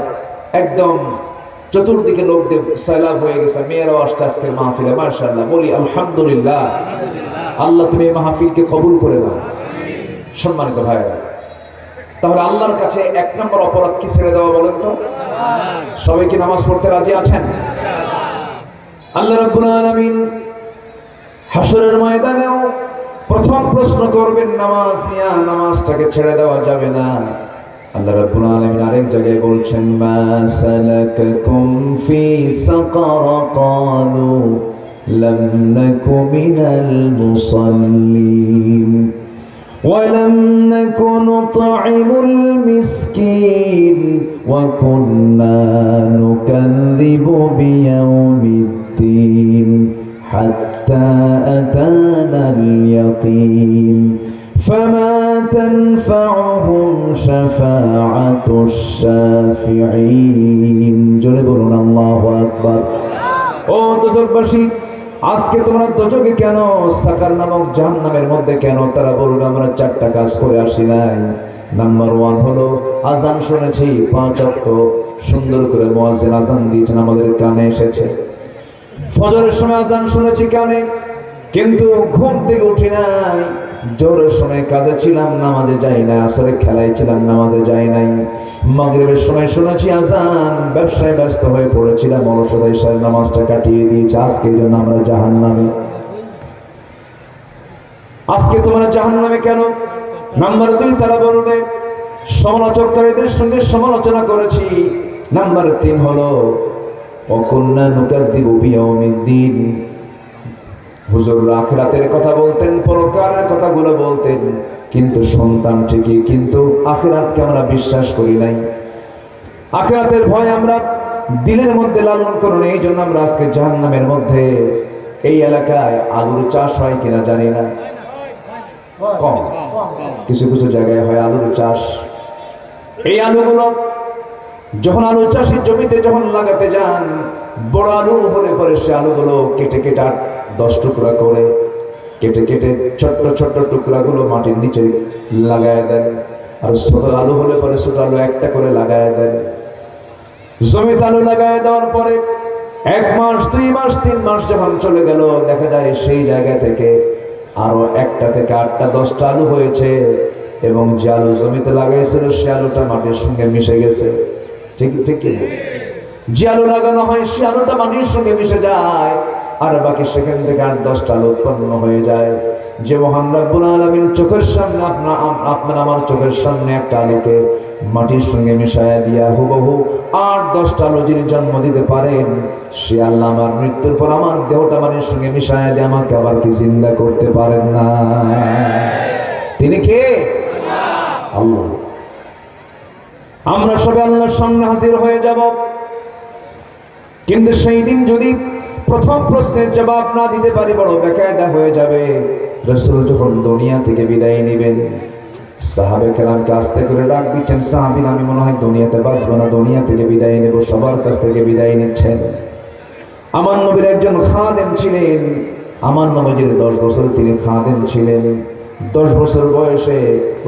[SPEAKER 1] একদম চতুর্দিকে লোকদের সয়লাব হয়ে গেছে। মেয়েরাও আসছে আজকের মাহফিলে, মাশাআল্লাহ। বলি আলহামদুলিল্লাহ। আল্লাহ তুমি এই মাহফিলকে কবুল করে নাও। সম্মানিত ভাইরা, তাহলে আল্লাহর কাছে এক নম্বর অপরাধ কি ছেড়ে দেওয়া বলেন তো? সবাই কি নামাজ পড়তে রাজি আছেন? আল্লাহ রাব্বুল আলামিন হাসরের ময়দানেও প্রথম প্রশ্ন করবেন নামাজ নিয়ে। নামাজটাকে ছেড়ে দেওয়া যাবে না। আল্লাহ রাব্বুল আলামিন আরেক জায়গায় বলছেন, মা সালাকাকুম ফি সাকার ক্বালু লাম নাকু মিনাল মুসাল্লিন ওয়া লাম নাকু নুতঈমুল মিসকিন ওয়া কুন্না নুকাযযিবু বিয়াউমিদ্দিন হাত্তা আতানাল ইয়াকিন فما تنفعهم شفاعة الشافعين। জোরে বলুন আল্লাহু আকবার। ও দোজখবাসী, আজকে তোমরা দোজখে কেন, সাকার নামক জাহান্নামের মধ্যে কেন? তারা বলবে আমরা চারটা কাজ করে আসি নাই। নাম্বার 1 হলো আজান শুনেছি, 5 ওয়াক্ত সুন্দর করে মুয়াজ্জিন আজান দিয়েছেন, আমাদের কানে এসেছে। ফজরের সময় আজান শুনেছি কানে, কিন্তু ঘুম থেকে উঠি নাই। জোরের সময় কাজে ছিলাম, নামাজে যাই না। আসরে খেলায় ছিলাম, নামাজে যাই নাই। মাগরিবের সময় শুনেছি আজান, ব্যবসায় ব্যস্ত হয়ে পড়েছিলাম, অলসতায় এসে নামাজটা কাটিয়ে দিয়েছি। আজকে এই জন্য আমরা জাহান্নামে। আজকে তোমরা জাহান্নামে কেন? নাম্বার 2 তারা বলবে সমালোচককারীদের সঙ্গে সমালোচনা করেছি। নাম্বার 3 হলো ওয়াকুন্না নুকাযযিবু বিয়াউমিদ্দিন। হুজুর আখিরাতের কথা বলতেন, পরকালের কথাগুলো বলতেন, কিন্তু সন্তান ঠিকই, কিন্তু আখিরাতকে আমরা বিশ্বাস করি নাই। আখিরাতের ভয় আমরা দিলের মধ্যে লালন করি না। এই জন্য আমরা আজকে জাহান্নামের মধ্যে। এই এলাকায় আলুর চাষ হয় কিনা জানি না, কম। কিছু কিছু জায়গায় হয় আলুর চাষ। এই আলুগুলো যখন আলু চাষের জমিতে যখন লাগাতে যান, বড় আলু হলে পরে সে আলুগুলো কেটে কেটে 10 টুকরা করে কেটে কেটে ছোট্ট ছোট্ট টুকরাগুলো মাটির নিচে লাগায় দেন। আর ছোট আলু হলে পরে ছোট আলু একটা করে লাগায় দেন। জমিতে আলু লাগায় দেওয়ার পরে 1 মাস 2 মাস 3 মাস যখন চলে গেল, দেখা যায় সেই জায়গা থেকে আরো 1টা থেকে 8টা 10টা আলু হয়েছে, এবং যে আলু জমিতে লাগাইছিল সে আলুটা মাটির সঙ্গে মিশে গেছে। ঠিক ঠিক কি? যে আলু লাগানো হয় সে আলুটা মাটির সঙ্গে মিশে যায়, আর বাকি সেখান থেকে 8-10টা আলু উৎপন্ন হয়ে যায়। যে মহান রব্বুল আলামিন চোখের সামনে আপনার আমার চোখের সামনে একটা আলুকে মাটির সঙ্গে মিশায়া দিয়া হুবহু 8-10টা আলু যিনি জন্ম দিতে পারেন, সে আল্লাহ আমার মৃত্যুর পর আমার দেহটা মাটির সঙ্গে মিশায়া দিয়ে আমাকে আবার কি জিন্দা করতে পারেন না? তিনি কে? আল্লাহ। আমরা সবাই আল্লাহর সামনে হাজির হয়ে যাব, কিন্তু সেই দিন যদি প্রথম প্রশ্নের জবাব না দিতে পারি বড় বেকায়দা হয়ে যাবে। রাসূল যখন দুনিয়া থেকে বিদায় নেবেন, সাহাবে কেরামকে আস্তে করে ডাক দিচ্ছেন, সাহাবীরা আমি মনে হয় দুনিয়াতে বাঁচবো না, দুনিয়া থেকে বিদায় নেব। সবার কাছ থেকে বিদায় নিচ্ছেন। আমার নবীর একজন খাদেম ছিলেন, আমার নবীর 10 বছর তিনি খাদেম ছিলেন। 10 বছর বয়সে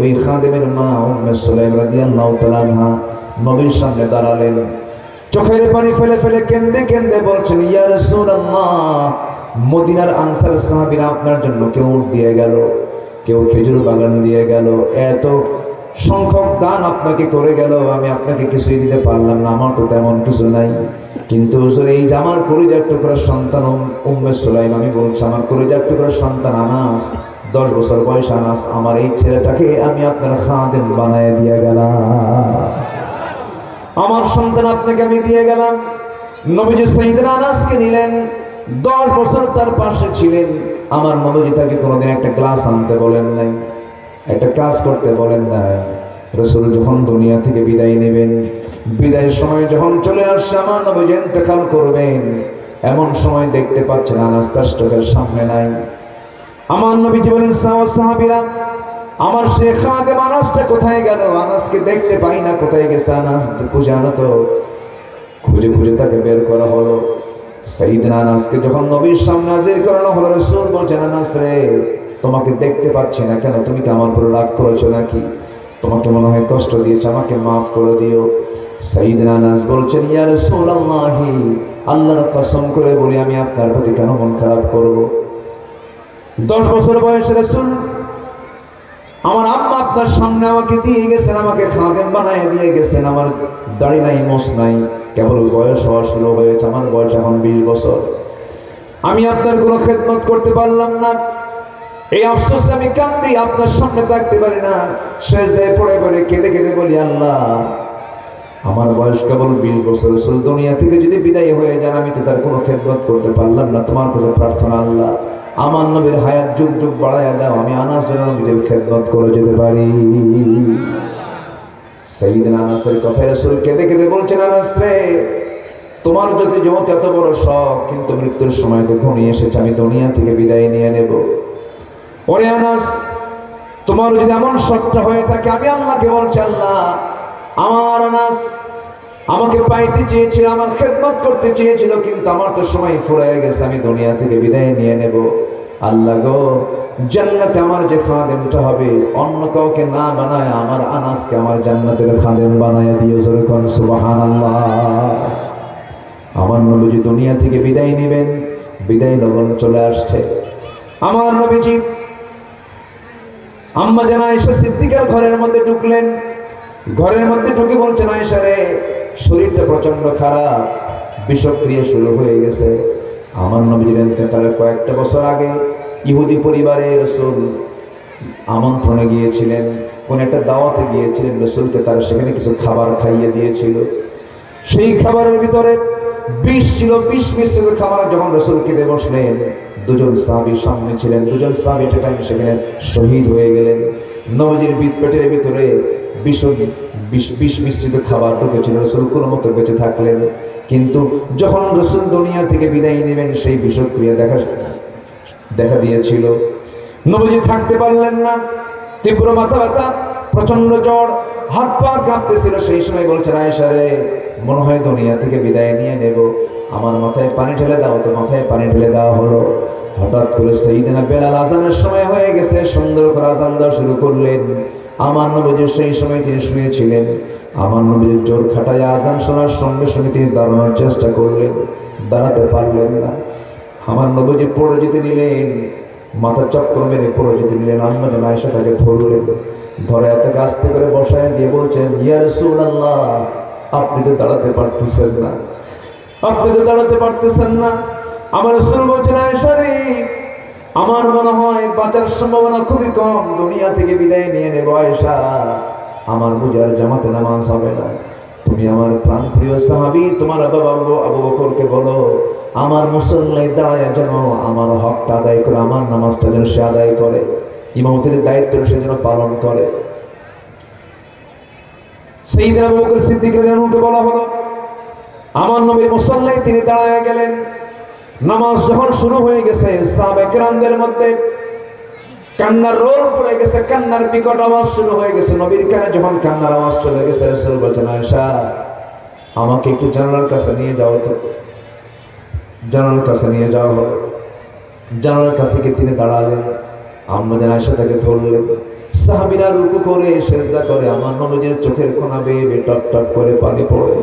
[SPEAKER 1] ওই খাদেমের মা উম্মে সুলাইম রাদিয়াল্লাহু তাআলা আনহা নবীর সামনে দাঁড়ালেন, চোখের পানি ফেলে ফেলে কেঁদে কেঁদে বলছেন, ইয়া রাসূলুল্লাহ, মদিনার আনসার সাহাবীরা আপনার জন্য কেউ উট দিয়ে গেল, কেউ খেজুর বাগান দিয়ে গেল, এত সংখ্যক দান আপনাকে করে গেল, আমি আপনাকে কিছুই দিতে পারলাম না, আমার তো তেমন কিছু নাই। কিন্তু হুজুর, এই যে আমার কলিজার টুকরার সন্তান উম্মে সুলাইম, আমি বলছি আমার কলিজার টুকরার সন্তান আনাস, 10 বছর বয়স আনাস, আমার এই ছেলেটাকে আমি আপনার খাদেম বানায় দিয়ে গেলাম। আমার সন্তান আপনাকে আমি দিয়ে গেলাম। নবীজি সাইয়েদনা আনাসকে নিলেন, 10 বছর তার পাশে ছিলেন। আমার নবীজি তাকে কোনোদিন একটা গ্লাস আনতে বলেন নাই, একটা কাজ করতে বলেন নাই। রাসূল যখন দুনিয়া থেকে বিদায় নেবেন, বিদায়ের সময় যখন চলে আসছে, আমার নবীজি ইন্তেকাল করবেন, এমন সময় দেখতে পাচ্ছেন আনাস তার চোখের সামনে নাই। আমার নবীজি বলেন, সাহাবীরা, আমার সে খাদেম আনাসটা কোথায় গেল? আনাসকে দেখতে পাই না, কোথায় গেছে আনাস? খুঁজে আনো তো। খুঁজে খুঁজে তাকে বের করা হলো। সাইয়েদনা আনাসকে যখন নবীর সামনে হাজির করানো হলো, রাসূল বলছেন, আনাস রে, তোমাকে দেখতে পাচ্ছি না কেন? তুমি কি আমার উপর রাগ করেছো নাকি? তোমাকে মনে হয় কষ্ট দিয়েছে, আমাকে মাফ করে দিও। সাইয়েদনা আনাস বলছেন, ইয়া রাসূলুল্লাহ, আল্লাহর কসম করে বলি আমি আপনার প্রতি কেন মন খারাপ করব? 10 বছর বয়সে রাসূল আমার আম্মা আপনার সামনে আমাকে দিয়ে গেছেন, আমাকে খাদেম বানায় দিয়ে গেছেন। আমার দাড়ি নাই, মোছ নাই, কেবল বয়স হওয়া শুরু হয়েছে, আমার বয়স এখন 20 বছর। আমি আপনার কোনো খেদমত করতে পারলাম না, এই আফসোস আমি কান্দি, আপনার সামনে থাকতে পারি না। সেজদায় পড়ে পড়ে কেঁদে কেঁদে বলি, আল্লাহ, আমার বয়স কেবল 20 বছর, রাসূল দুনিয়া থেকে যদি বিদায় হয়ে যান, আমি তো তার কোনো খেদমত করতে পারলাম না। তোমার কাছে প্রার্থনা, আল্লাহ আমার নবীর হায়াত যুগ যুগ বাড়াইয়া দাও, আমি আনাস যেন নবীর খেদমত করে যেতে পারি। সাইয়েদনা আনাসের কথা রাসূল কেঁদে কেঁদে বলছেন, আনাস রে, তোমার যদি যেমন এত বড় শখ, কিন্তু মৃত্যুর সময় তো ঘনিয়ে এসেছে, আমি দুনিয়া থেকে বিদায় নিয়ে নেব। ওরে আনাস, তোমার যদি এমন শখটা হয়ে থাকে, আমি আল্লাহকে বলছি, আল্লাহ, আমার আনাস আমাকে পাইতে চেয়েছিল, আমার খেদমত করতে চেয়েছিল, কিন্তু আমার তো সময় ফুরিয়ে গেছে, আমি দুনিয়া থেকে বিদায় নিয়ে নেব। আল্লাহ গো, জান্নাতে আমার যে খাদেমটা হবে, অন্য কাউকে না বানায় আমার আনাসকে আমার জান্নাতের খাদেম বানায় দিও। জোরে কোন সুবহানাল্লাহ। আমার নবীজি দুনিয়া থেকে বিদায় নেবেন, বিদায় লগন চলে আসছে। আমার নবীজি আম্মা জান আয়েশা সিদ্দিকার ঘরের মধ্যে ঢুকলেন। ঘরের মধ্যে ঢুকে বলছেন, আয়েশা রে, শরীরটা প্রচন্ড খারাপ, বিষক্রিয়া শুরু হয়ে গেছে। আমার নবীর ইন্তেকালের কয়েকটা বছর আগে ইহুদি পরিবারে রাসূল আমন্ত্রণে গিয়েছিলেন, কোন একটা দাওয়াতে গিয়েছিলেন। রাসূলকে তারা সেখানে কিছু খাবার খাইয়ে দিয়েছিল। সেই খাবারের ভিতরে বিষ ছিল, বিষ মিশ্রিত খাবার। যখন রাসূল খেতে বসলেন, 2 সাহাবী সামনে ছিলেন, 2 সাহাবী সেখানে শহীদ হয়ে গেলেন। নবীজির পেটের ভিতরে বিষ মিশ্রিত খাবার ঢুকেছিল, রাসূল কোনো মতো বেঁচে থাকলেন। কিন্তু যখন রাসূল দুনিয়া থেকে বিদায় নেবেন, সেই বিষক্রিয়া দেখা দিয়েছিল। নবীজি থাকতে পারলেন না, তীব্র মাথা ব্যথা, প্রচন্ড জ্বর, হাত পা কাঁপতেছিল। সেই সময় বলছেন, আয়েশা রে, মনে হয় দুনিয়া থেকে বিদায় নিয়ে নেব, আমার মাথায় পানি ঢেলে দাও। তো মাথায় পানি ঢেলে দেওয়া হলো। হঠাৎ করে সাইয়েদনা বেলাল আযানের সময় হয়ে গেছে, সুন্দর করে আযান দেওয়া শুরু করলেন। আমার নবীজি সেই সময় তিনি শুয়েছিলেন। আমার নবীজি জোর খাটায় আজান শোনার সঙ্গে সঙ্গে তিনি দাঁড়ানোর চেষ্টা করলেন, দাঁড়াতে পারলেন না। আমার নবীজি পড়ে যেতে নিলেন, মাথা চক্কর মেরে পড়ে যেতে নিলেন। আম্মা জান আয়েশা তাকে ধরলেন, ধরে এতকে আস্তে করে বসায় দিয়ে বলছেন, ইয়া রাসূলুল্লাহ, আপনি তো দাঁড়াতে পারতেছেন না, আপনি তো দাঁড়াতে পারতেছেন না। আমার রাসূল বলছেন, আয়েশা রে, আমার মনে হয় বাঁচার সম্ভাবনা খুবই কম, দুনিয়া থেকে বিদায় নিয়ে নেব আয়েশা, আমার বুঝার জামাতে নামাজ হবে না। তুমি আমার প্রাণ প্রিয় সাহাবী, তোমার আবু বকরকে বলো আমার মুসল্লায় দাঁড়ায় যেন আমার হকটা আদায় করে, আমার নামাজটা যেন সে আদায় করে, ইমামতির দায়িত্ব সে যেন পালন করে। সাইয়েদনা আবু বকর সিদ্দিক রাদিয়াল্লাহু আনহুকে বলা হলো, আমার নবীর মুসল্লায় তিনি দাঁড়ায় গেলেন। নামাজ যখন শুরু হয়ে গেছে, সাহাবায়ে কেরামদের মধ্যে কান্নার রোল পড়ে গেছে, কান্নার বিকট আওয়াজ শুরু হয়ে গেছে। নবীর কানে যখন কান্নার আওয়াজ চলে গেছে, রাসূল বলেছেন, আয়েশা, আমাকে একটু জানালার কাছে নিয়ে যাও তো। জানালার কাছে নিয়ে যাওয়া হলো। জানালার কাছে গিয়ে তিনি দাঁড়ালেন। আম্মা জান আয়েশা তাকে ধরলেন। সাহাবীরা রুকু করে সিজদা করে, আমার নবীর চোখের কোনা বেয়ে বেয়ে টপ টপ করে পানি পড়ে।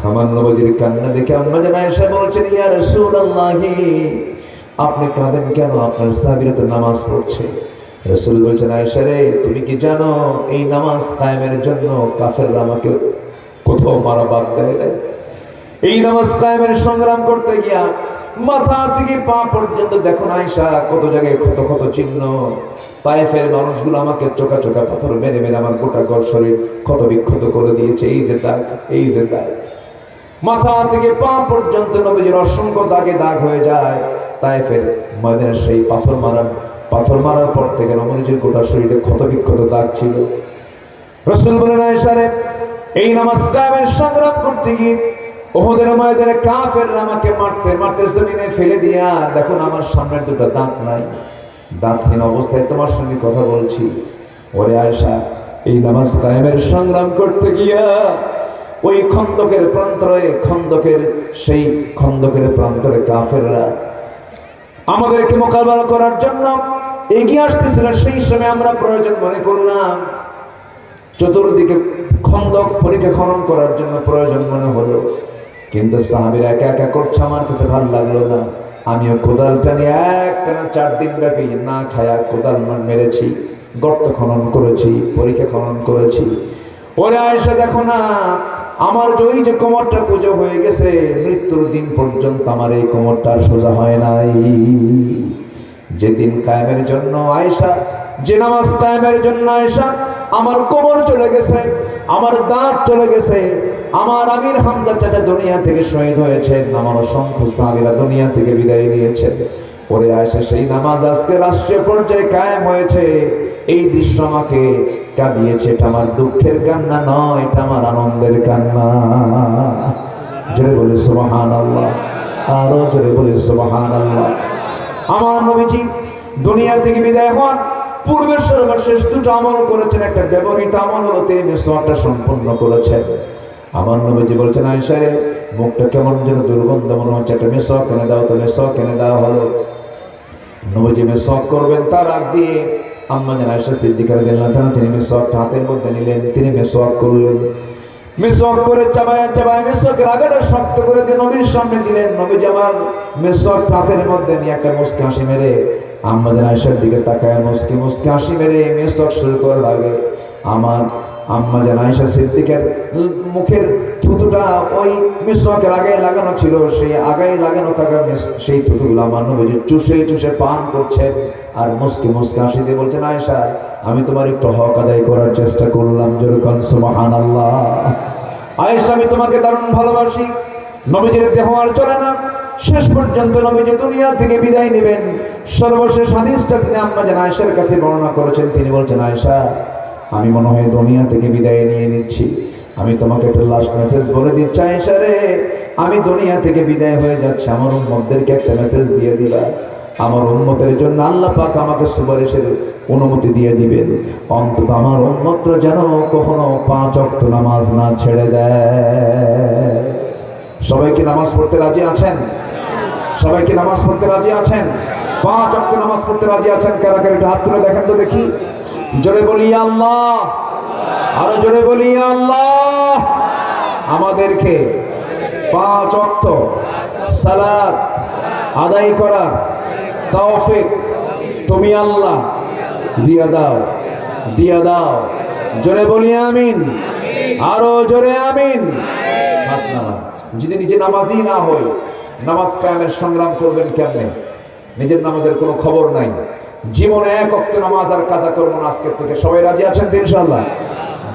[SPEAKER 1] আমার নবীর কান্না দেখে আম্মা জান আয়েশা বলছেন, ইয়া রাসূলুল্লাহি, আপনি কাঁদেন কেন? আপনার সাহাবীরা তো নামাজ পড়ছে। রাসূল বলছেন, আয়েশা রে, তুমি কি জানো এই নামাজ কায়েমের জন্য কাফেররা আমাকে কোথাও মারা বাদ দেয় নাই? এই নামাজ কায়েমের সংগ্রাম করতে গিয়া মাথা থেকে পা পর্যন্ত দেখো না আয়েশা, কত জায়গায় ক্ষত ক্ষত চিহ্ন। তায়েফের মানুষগুলো আমাকে চোকা চোকা পাথর মেরে মেরে আমার গোটা ঘর শরীর ক্ষত বিক্ষত করে দিয়েছে। এই যে দাগ, এই যে দাগ, মাথা থেকে পা পর্যন্ত নবীজির অসংখ্য দাগে দাগ হয়ে যায়। তায়েফের ময়দানে সেই পাথর মারার পর থেকে নবীজির গোটা শরীরে ক্ষত বিক্ষত দাগ ছিল। রাসূল বলেন, আয়েশা রে, এই নামাজ কায়েমের সংগ্রাম করতে গিয়ে উহুদের ময়দানে কাফেররা আমাকে মারতে মারতে জমিনে ফেলে দিয়া, দেখুন আমার সামনের দুটো দাঁত নাই, দাঁতহীন অবস্থায় তোমার সঙ্গে কথা বলছি। ওরে আয়েশা, এই নামাজ কায়েমের সংগ্রাম করতে গিয়া ওই খন্দকের প্রান্তরে কাফেররা আমাদেরকে মোকাবেলা করার জন্য এগিয়ে আসতেছিল। সেই সময় আমরা প্রয়োজন মনে করলাম, চতুর্দিকে খন্দক পরীক্ষা খনন করার জন্য প্রয়োজন মনে হলো। কিন্তু সাহাবীরা একা একা করছে, আমার কাছে ভালো লাগলো না। আমিও কোদালটা নিয়ে একটানা 4 দিন ব্যাপী না খায়া কোদাল মেরেছি, গর্ত খনন করেছি, পরীক্ষা খনন করেছি। ওরে আয়েশা, দেখো না আমার ওই যে কোমরটা কুঁজো হয়ে গেছে, মৃত্যুর দিন পর্যন্ত আমার এই কোমরটা সোজা হয় নাই। যেদিন কায়েমের জন্য আয়েশা, যে নামাজ কায়েমের জন্য আয়েশা আমার কোমর চলে গেছে, আমার দাঁত চলে গেছে, আমার আমির হামজা চাচা দুনিয়া থেকে শহীদ হয়েছেন, আমার অসংখ্য সাহাবীরা দুনিয়া থেকে বিদায় নিয়েছেন। পরে আয়েশা সেই নামাজ আজকে রাষ্ট্রীয় পর্যায়ে কায়েম হয়েছে। এই দৃশ্য আমাকে কাঁদিয়েছে। এটা আমার দুঃখের কান্না নয়, এটা আমার আনন্দের কান্না। জোরে বলি সুবহানাল্লাহ, আরো জোরে বলি সুবহানাল্লাহ। আমার নবীজি দুনিয়া থেকে বিদায় হন পূর্বের সর্বশেষ 2টো আমল করেছেন। একটা ব্যবহৃত আমল হলো তিনি মিসওয়াকটা সম্পন্ন করেছেন। আমার নবীজি বলছেন, আয়েশা রে, মুখটা কেমন যেন দুর্গন্ধ মনে হচ্ছে, একটা মিসওয়াক এনে দাও তো। মিসওয়াক এনে দেওয়া হলো। নবীজি মিসওয়াক করবেন, তার আগ দিয়ে আম্মা জান আয়েশা সিদ্দিকা রাদিয়াল্লাহু তাআলা তিনি মিসওয়াকটা হাতের মধ্যে নিলেন, তিনি মিসওয়াক করলেন। মিসওয়াক করে চাবায় চাবায় মিসওয়াকের আগাটা শক্ত করে দিয়ে নবীর সামনে দিলেন। নবীজি আমার মিসওয়াক হাতের মধ্যে নিয়ে একটা মুচকি হাসি মেরে আম্মা জান আয়েশার দিকে তাকায় মুচকি মুচকি হাসি মেরে মিসওয়াক শুরু করার আগে আমার আম্মা জান আয়েশা সিদ্দিকার মুখের থুতুটা ওই মিসওয়াকের আগে লাগানো ছিল, সেই আগে লাগানো থাকা সেই থুতুগুলো আমার নবীজি চুষে চুষে পান করছেন আর মুচকি মুচকি হাসি দিয়ে বলছেন, আয়েশা, আমি তোমার একটু হক আদায় করার চেষ্টা করলাম। যেরকম সুবহানাল্লাহ। আয়েশা, আমি তোমাকে দারুণ ভালোবাসি। নবীজির দেহ আর চলে না, শেষ পর্যন্ত নবীজি দুনিয়া থেকে বিদায় নেবেন। সর্বশেষ হাদিসটা তিনি আম্মা জান আয়েশার কাছে বর্ণনা করেছেন। তিনি বলছেন, আয়েশা, আমি মনে হয় দুনিয়া থেকে বিদায় নিয়ে নিচ্ছি। আমি তোমাকে একটা লাস্ট মেসেজ বলে দিচ্ছি, আয়েশা রে, আমি দুনিয়া থেকে বিদায় হয়ে যাচ্ছি। আমার উম্মতদেরকে একটা মেসেজ দিয়ে দিবা। আমার উম্মতের জন্য আল্লাহ পাক আমাকে সুপারিশের অনুমতি দিয়ে দিবেন। অন্তত আমার উম্মতরা যেন কখনো 5 ওয়াক্ত নামাজ না ছেড়ে দেয়। সবাই কি নামাজ পড়তে রাজি আছেন? সবাই কি নামাজ পড়তে রাজি আছেন? 5 ওয়াক্ত নামাজ পড়তে রাজি আছেন? কারা কারা একটু হাত তুলে দেখেন তো দেখি। জোরে বলি আল্লাহ, আরো জোরে বলি আল্লাহ। আমাদেরকে 5 ওয়াক্ত সালাত আদায় করার তৌফিক তুমি আল্লাহ দিয়া দাও, দিয়া দাও। জোরে বলি আমিন, আরো জোরে আমিন। হাত নামান। যদি নিজে নামাজি না হই, নামাজ কায়েমের সংগ্রাম করবেন কেমনে? নিজের নামাজের কোনো খবর নাই, জীবনে 1 ওয়াক্ত নামাজ আর কাজা করবো না আজকের থেকে। সবাই রাজি আছেন তো ইনশাআল্লাহ?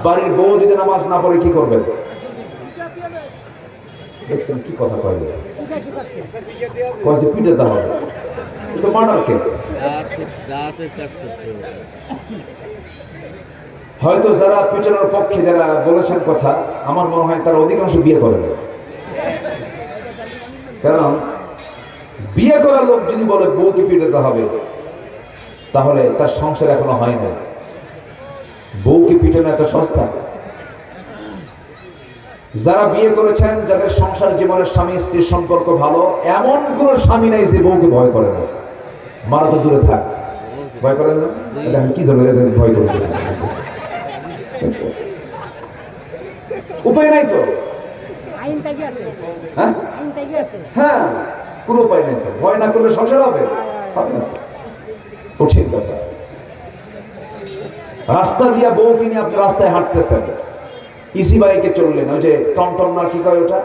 [SPEAKER 1] বাড়ির বউ যদি নামাজ না পড়ে কি করবেন? দেখছেন কি কথা কয়, কয়েছে পিটাতে হবে, এটা মার্ডার কেস। হয়তো যারা পিটানোর পক্ষে যারা বলেছেন কথা, আমার মনে হয় তারা অধিকাংশ বিয়ে করে না। কারণ বিয়ে করা লোক যদি বলে বউকে পিটাতে হবে, তাহলে তার সংসার এখনো হয় না। বউকে পিটানো এত সস্তা? যারা বিয়ে করেছেন, যাদের সংসার জীবনের স্বামী স্ত্রীর সম্পর্ক ভালো, এমন কোন স্বামী নাই যে বউকে ভয় করে না। মারা তো দূরে থাক, ভয় করেন না? এটা আমি কি ধরনের ভয় করেছি? উপায় নাই তো। হ্যাঁ, কোন উপায় নাই তো। ভয় না করলে সংসার হবে? কঠিন কথা। রাস্তা দিয়া বউ কিনে আপনি রাস্তায় হাঁটতেছেন, ইজি বাইকে চললেন, ওই যে টমটম না কি কয় ওটা,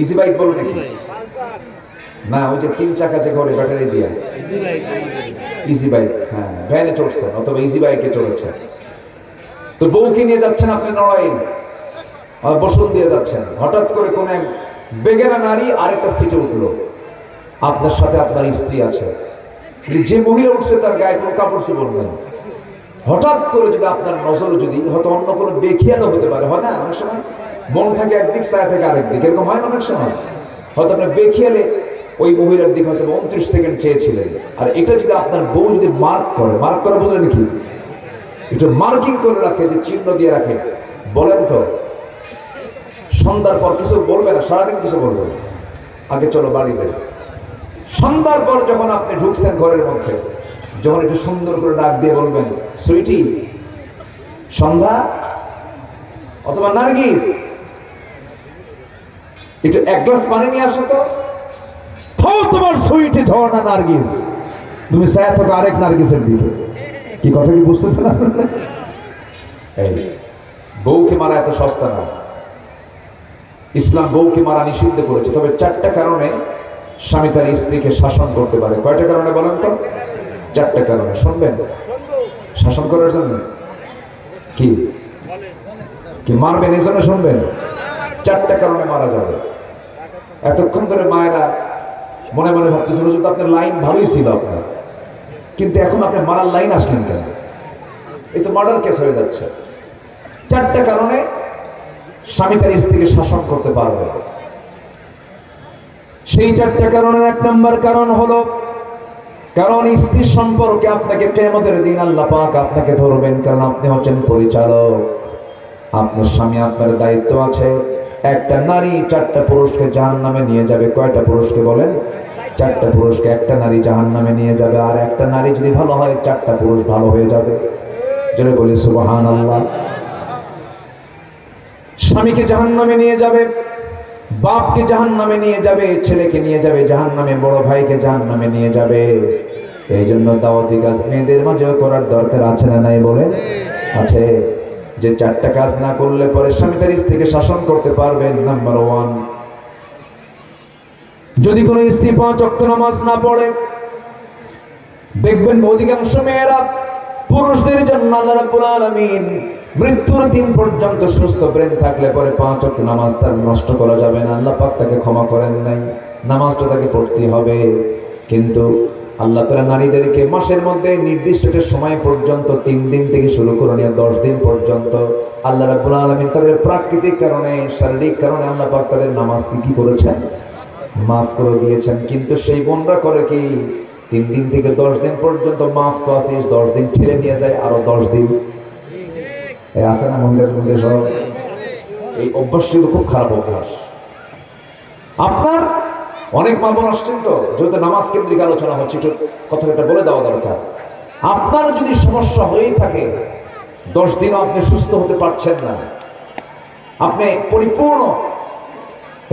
[SPEAKER 1] ইজি বাইক বলো নাকি? না, ওই যে 3 চাকা যে ঘরে ব্যাটারি দিয়া ইজি বাইক। হ্যাঁ, ভ্যানে চড়ছেন অথবা ইজি বাইকে চলেছেন। তো বউকে নিয়ে যাচ্ছেন আপনি নড়াইল, বসুন দিয়ে যাচ্ছেন। হঠাৎ করে কোন এক বেগেরা নারী আরেকটা সিটে উঠলো, আপনার সাথে আপনার স্ত্রী আছে। যে মহিলা উঠছে তার গায়ে কোনো কাপড় চোপড় নেই। হঠাৎ করে যদি আপনার নজর, যদি হয়তো অন্য কোনো বেখিয়ালও হতে পারে, হয় না অনেক সময়? মন থাকে একদিক, ছায়া থাকে আরেক দিক, এরকম হয় না অনেক সময়? হয়তো আপনার বেখিয়ালে ওই মহিলার দিকে হয়তো 29 সেকেন্ড চেয়েছিলেন। আর এটা যদি আপনার বউ যদি মার্ক করে বুঝলেন কি, একটু মার্কিং করে রাখে, যে চিহ্ন দিয়ে রাখে, বলেন তো সন্ধ্যার পর কিছু বলবে না, সারাদিন কিছু বলবে না, আগে চলো বাড়িতে। সন্ধ্যার পর যখন আপনি ঢুকছেন ঘরের মধ্যে, যখন একটু সুন্দর করে ডাক দিয়ে বলবেন, সুইটি, সন্ধ্যা অথবা নার্গিস, একটু 1 গ্লাস পানি নিয়ে আসো তো। তোমার সুইটি ধর না নার্গিস, তুমি ছায়া থাকো আরেক নার্গিসের দিকে। কি কথা কি বুঝতেছে না? এই বউকে মারা এত সস্তা না। ইসলাম বউকে মারা নিষিদ্ধ করেছে, তবে 4টা কারণে স্বামী তার স্ত্রীকে শাসন করতে পারে। কয়টা কারণে বলেন তো? 4টা কারণে। শুনবেন? শাসন করার জন্য কি কি মারবেন এই জন্য শুনবেন? 4টা কারণে মারা যাবে। এতক্ষণ ধরে মায়েরা মনে মনে ভাবতেছিল যে আপনার লাইন ভালোই ছিল আপনার, কিন্তু এখন আপনি মারার লাইন আসলেন কেন? এই তো মার্ডার কেস হয়ে যাচ্ছে। 4টা কারণে স্বামী তার স্ত্রীকে শাসন করতে পারবে। সেই 4টা কারণের 1 নম্বর কারণ হলো, কারণ স্ত্রীর সম্পর্কে আপনাকে কিয়ামতের দিন আল্লাহ পাক আপনাকে ধরবেন, কারণ আপনি হচ্ছেন পরিচালক। আপনার স্বামী, আপনার দায়িত্ব আছে। একটা নারী 4টা পুরুষকে জাহান্নামে নিয়ে যাবে। কয়টা পুরুষকে বলেন? 4টা পুরুষকে একটা নারী জাহান্নামে নিয়ে যাবে। আর একটা নারী যদি ভালো হয়, 4টা পুরুষ ভালো হয়ে যাবে। জোরে বলি সুবহানাল্লাহ। স্বামীকে জাহান্নামে নিয়ে যাবে, বাপকে জাহান্নামে নিয়ে যাবে, ছেলেকে নিয়ে যাবে জাহান্নামে, বড় ভাইকে জাহান্নামে নিয়ে যাবে। এই জন্য দাওয়াতি কাজ মেয়েদের মাঝেও করার দরকার আছে না নাই বলেন? আছে। যে 4টা কাজ না করলে পরে স্বামী তার স্ত্রীকে শাসন করতে পারবেন। নাম্বার 1, যদি কোনো স্ত্রী 5 ওয়াক্ত নামাজ না পড়ে, দেখবেন অধিকাংশ মেয়েরা, পুরুষদের জন্য আল্লাহ রাব্বুল আলামিন মৃত্যুর দিন পর্যন্ত সুস্থ ব্রেন থাকলে পরে 5 ওয়াক্ত নামাজ তার নষ্ট করা যাবে না। আল্লাহ পাক তাকে ক্ষমা করেন নাই, নামাজটা তাকে পড়তে হবে। কিন্তু আল্লাহ তাআলা নারীদেরকে মাসের মধ্যে নির্দিষ্ট একটা সময় পর্যন্ত, 3 দিন থেকে শুরু করে নিয়ে 10 দিন পর্যন্ত, আল্লাহ রাব্বুল আলামিন তাদের প্রাকৃতিক কারণে, শারীরিক কারণে আল্লাহ পাক তাদের নামাজকে কি করেছেন? মাফ করে দিয়েছেন। কিন্তু সেই বোনরা করে কি, 3 দিন থেকে 10 দিন পর্যন্ত মাফ তো আছে, 10 দিন ঠেলে নিয়ে যায় আরো 10 দিন। আছে না মহিলাদের মধ্যে সব? এই অভ্যাস কিন্তু খুব খারাপ অভ্যাস। আপনার অনেক মা বোন আসছেন তো, যেহেতু নামাজ কেন্দ্রিক আলোচনা হচ্ছে, একটু কথাটা বলে দেওয়া দরকার। আপনার যদি সমস্যা হয়েই থাকে, 10 দিনও আপনি সুস্থ হতে পারছেন না, আপনি পরিপূর্ণ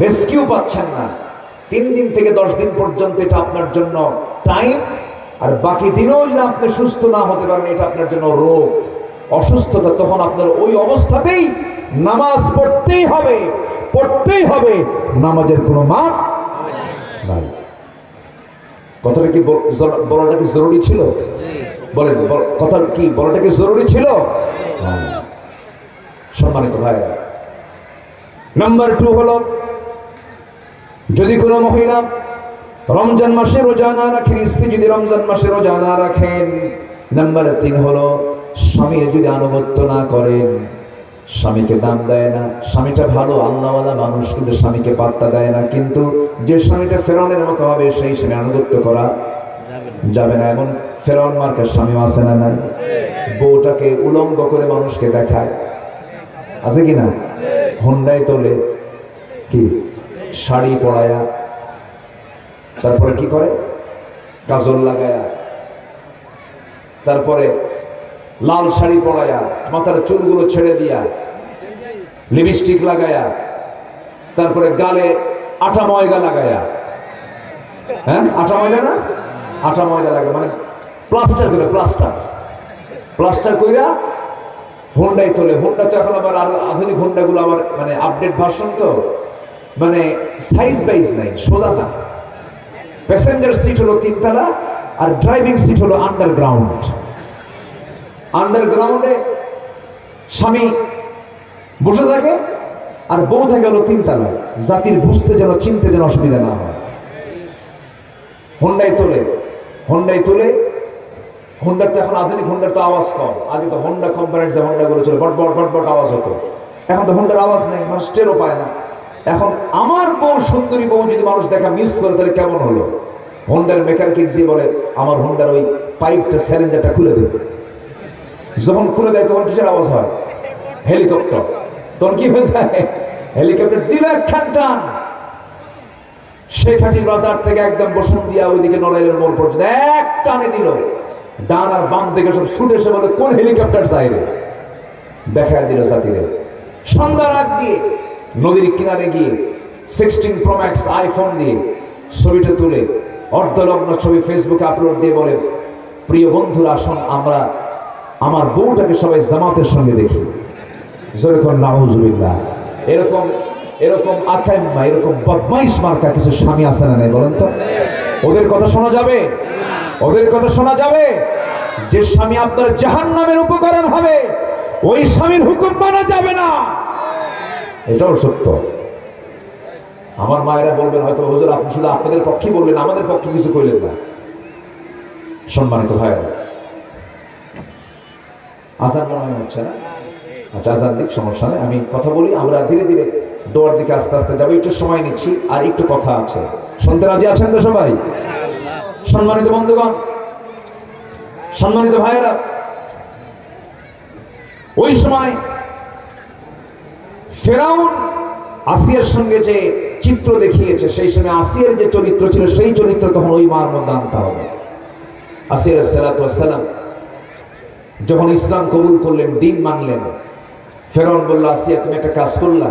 [SPEAKER 1] রেস্কিউ পাচ্ছেন না, 3 দিন থেকে 10 দিন পর্যন্ত এটা আপনার জন্য টাইম। আর বাকি দিনেও যদি আপনি সুস্থ না হতে পারেন, এটা আপনার জন্য রোগ, অসুস্থতা। তখন আপনার ওই অবস্থাতেই নামাজ পড়তেই হবে, পড়তেই হবে। নামাজের কোনো মাফ নাই। কথাটা কি বলাটা কি জরুরি ছিল? বলেন, কথা কি বলাটা কি জরুরি ছিল? সম্মানিত ভাই, নাম্বার 2 হলো, যদি কোনো মহিলা রমজান মাসে রোজা না রাখেন, স্ত্রী যদি রমজান মাসে রোজা না রাখেন। নাম্বার 3 হলো, স্বামী যদি আনুগত্য না করেন, স্বামীকে দাম দেয় না। স্বামীটা ভালো আল্লাহওয়ালা মানুষ, কিন্তু স্বামীকে পাত্তা দেয় না। কিন্তু যে স্বামীটা ফেরাউনের মতো হবে, সেই স্বামী আনুগত্য করা যাবে না। এমন ফেরাউন মার্কার স্বামীও আছে না নাই? বউটাকে উলঙ্গ করে মানুষকে দেখায়, আছে কি না? হুন্ডায় তোলে, কি শাড়ি পরায়া, তারপরে কি করে কাজল লাগায়া, তারপরে লাল শাড়ি পরায়া, মাথার চুলগুলো ছেড়ে দিয়া, লিপস্টিক লাগায়া, তারপরে গালে আটা ময়দা লাগায়া। হ্যাঁ, আটা ময়দা না, আটা ময়দা লাগা মানে প্লাস্টার করে, প্লাস্টার কইরা হুন্ডাই তোলে। হুন্ডা তো এখন আবার আধুনিক হুন্ডাগুলো আবার মানে আপডেট ভার্সন, তো মানে সাইজ বাইজ নাই, সোজা না। প্যাসেঞ্জার সিট হলো 3 তলা, আর ড্রাইভিং সিট হলো আন্ডারগ্রাউন্ড। আন্ডারগ্রাউন্ডে স্বামী বসে থাকে, আর বউ থাকে হলো 3 তলায়, জাতির বুঝতে যেন, চিনতে যেন অসুবিধা না হয়। হুন্ডাই তোলে। হুন্ডার তো এখন আধুনিক, হুন্ডার তো আওয়াজ কম। আগে তো হুন্ডা কোম্পানির যে হুন্ডাগুলো ছিল, বট আওয়াজ হতো। এখন তো হুন্ডার আওয়াজ নেই, মানুষ টেরও পায় না। এখন আমার বউ, সুন্দরী বউ যদি মানুষ দেখা মিস করে, তাহলে কেমন হলো? হুন্ডার মেকানিক যে বলে, আমার হুন্ডার ওই পাইপটা, সিলিন্ডারটা খুলে দেবে। যখন খুলে দেয়, তখন কিসের আওয়াজ হয়? হেলিকপ্টার। তখন কি হয়ে যায়? হেলিকপ্টার দিল একখান টান, শেখাটি বাজার থেকে একদম বসুন্ধিয়া ওইদিকে নড়াইলের মোড় পর্যন্ত এক টানে দিল। ডান আর বাম থেকে সব ছুটে এসে বলে, কোন হেলিকপ্টার চাইরে? দেখা দিল জাতিরে। সন্ধ্যার আগ দিয়ে নদীর কিনারে গিয়ে 16 Pro Max আইফোন দিয়ে ছবিটা তুলে, অর্ধলগ্ন ছবি ফেসবুকে আপলোড দিয়ে বলে, প্রিয় বন্ধুরা, আসুন আমরা আমার বউটাকে সবাই জামাতের সঙ্গে দেখি। যেরকম নাউজুবিল্লাহ। এরকম আকাইম্মা, এরকম বদমাইশ মার্কা কিছু স্বামী আছে না নাই বলেন তো? ওদের কথা শোনা যাবে? ওদের কথা শোনা যাবে? যে স্বামী আপনার জাহান্নামের উপকরণ হবে, ওই স্বামীর হুকুম মানা যাবে না। এটাও সত্য। আমার মায়েরা বলবেন হয়তো, হুজুর আপনি শুধু আপনাদের পক্ষে বললেন, আমাদের পক্ষে কিছু কইলেন না। সম্মানিত ভাইরা, আজান মনে হয় হচ্ছে না? আচ্ছা, আজান দিক, সমস্যা নেই। আমি কথা বলি, আমরা ধীরে ধীরে দোয়ার দিকে আস্তে আস্তে যাবো। একটু সময় নিচ্ছি, আর একটু কথা আছে। শুনতে রাজি আছেন তো সবাই? সম্মানিত বন্ধুগণ, সম্মানিত ভাইয়েরা, ওই সময় ফেরাউন আসিয়ার সঙ্গে যে চিত্র দেখিয়েছে, সেই সময় আসিয়ার যে চরিত্র ছিল, সেই চরিত্র তখন ওই মার মধ্যে আনতে হবে। আসিয়া সালাতু ওয়াস সালাম যখন ইসলাম কবুল করলেন, দিন মানলেন, ফেরাউন বলল, আসিয়া তুমি একটা কাজ করলা,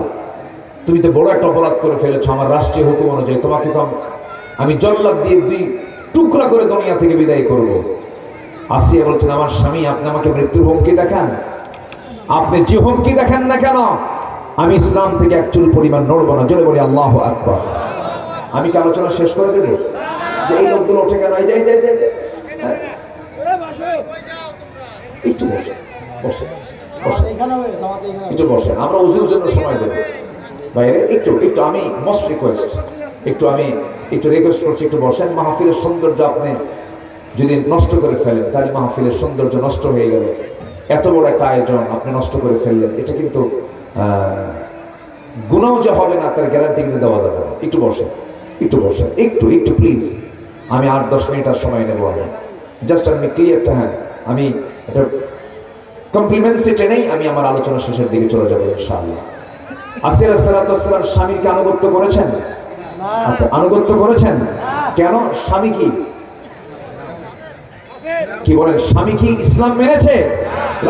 [SPEAKER 1] তুমি তো বড় একটা অপরাধ করে ফেলেছো। আমার রাষ্ট্রীয় হুকুম অনুযায়ী তোমাকে তো আমি জল্লাদ দিয়ে 2 টুকরা করে দুনিয়া থেকে বিদায় করব। আসিয়া বলছেন, আমার স্বামী, আপনি আমাকে মৃত্যুর হুমকি দেখান, আপনি যে হুমকি দেখেন না কেন, আমি ইসলাম থেকে এক চুল পরিমাণ নড়বো না। জোরে বলি আল্লাহু আকবার। আমি কি আলোচনা শেষ করে দেব? যে এই লোকগুলো ওঠে কেন? এই যে একটু বসে একটু বসেন, আমরা ওজুর জন্য সময় দেবো বাইরে। একটু আমি মোস্ট রিকোয়েস্ট, একটু রিকোয়েস্ট করছি, একটু বসেন। মাহফিলের সৌন্দর্য আপনি যদি নষ্ট করে ফেলেন, তাহলে মাহফিলের সৌন্দর্য নষ্ট হয়ে গেল। এত বড় একটা আয়োজন আপনি নষ্ট করে ফেললেন, এটা কিন্তু গুনাহ যে হবে না, তার গ্যারান্টি কিন্তু দেওয়া যাবে না। একটু বসেন একটু প্লিজ। আমি 8-10 মিনিট আর সময় নেবো। জাস্ট আমি ক্লিয়ারটা, হ্যাঁ, আমি এটা কমপ্লিমেন্টসি টেনেই আমি আমার আলোচনা শেষের দিকে চলে যাবো ইনশাআল্লাহ। আসিয়া সালাতু ওয়াস সালাম স্বামীকে আনুগত্য করেছেন? আনুগত্য করেছেন। কেন? স্বামী কি কি বলেন, স্বামী কি ইসলাম মেনেছে?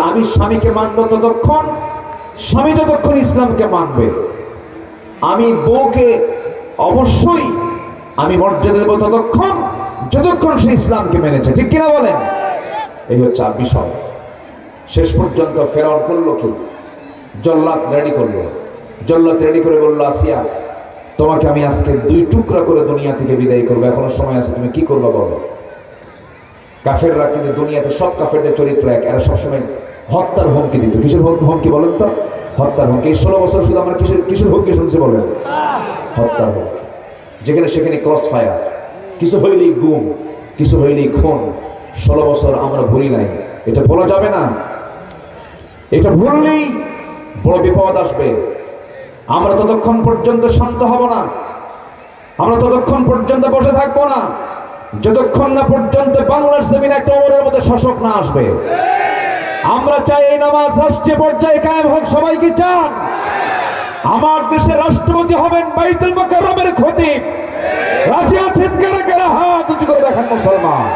[SPEAKER 1] আমি স্বামীকে মানব ততক্ষণ, স্বামী যতক্ষণ ইসলামকে মানবে। আমি বউকে অবশ্যই আমি মর্যাদা দেব ততক্ষণ যতক্ষণ সে ইসলামকে মেনেছে, ঠিক কিনা বলেন? এই হচ্ছে বিষয়। শেষ পর্যন্ত ফেরাউন করলো কি, জল্লাদ রেডি করলো। জল্লাদ রেডি করে বললো, আসিয়া তোমাকে আমি আজকে 2 টুকরা করে দুনিয়া থেকে বিদায় করবো, এখনো সময় আছে, তুমি কি করবা বলো। কাফেররা কিন্তু দুনিয়াতে সব কাফেরদের চরিত্র এক, এরা সবসময় হত্যার হুমকি দিত। কিসের হুমকি বলেন তো? হত্যার হুমকি। এই 16 বছর শুধু আমরা কিসের হুমকি শুনছি বলেন? হত্যার হুমকি। যেখানে সেখানে ক্রস ফায়ার, কিছু হইলেই গুম, কিছু হইলেই খুন। 16 বছর আমরা ভুলি নাই, এটা বলা যাবে না। এটা ভুললেই বড় বিপদ আসবে। আমরা ততক্ষণ পর্যন্ত শান্ত হব না, আমরা ততক্ষণ পর্যন্ত বসে থাকবো না যতক্ষণ না পর্যন্ত বাংলার জমিনে একটা ওমরের মতো শাসক না আসবে। আমরা চাই এই নামাজ রাষ্ট্রীয় পর্যায়ে কায়েম হোক। সবাই কি চান? আমার দেশের রাষ্ট্রপতি হবেন বাইতুল মুকাররমের খতিব। রাজি আছেন কারা কারা? হাত উঁচু করে দেখান মুসলমান।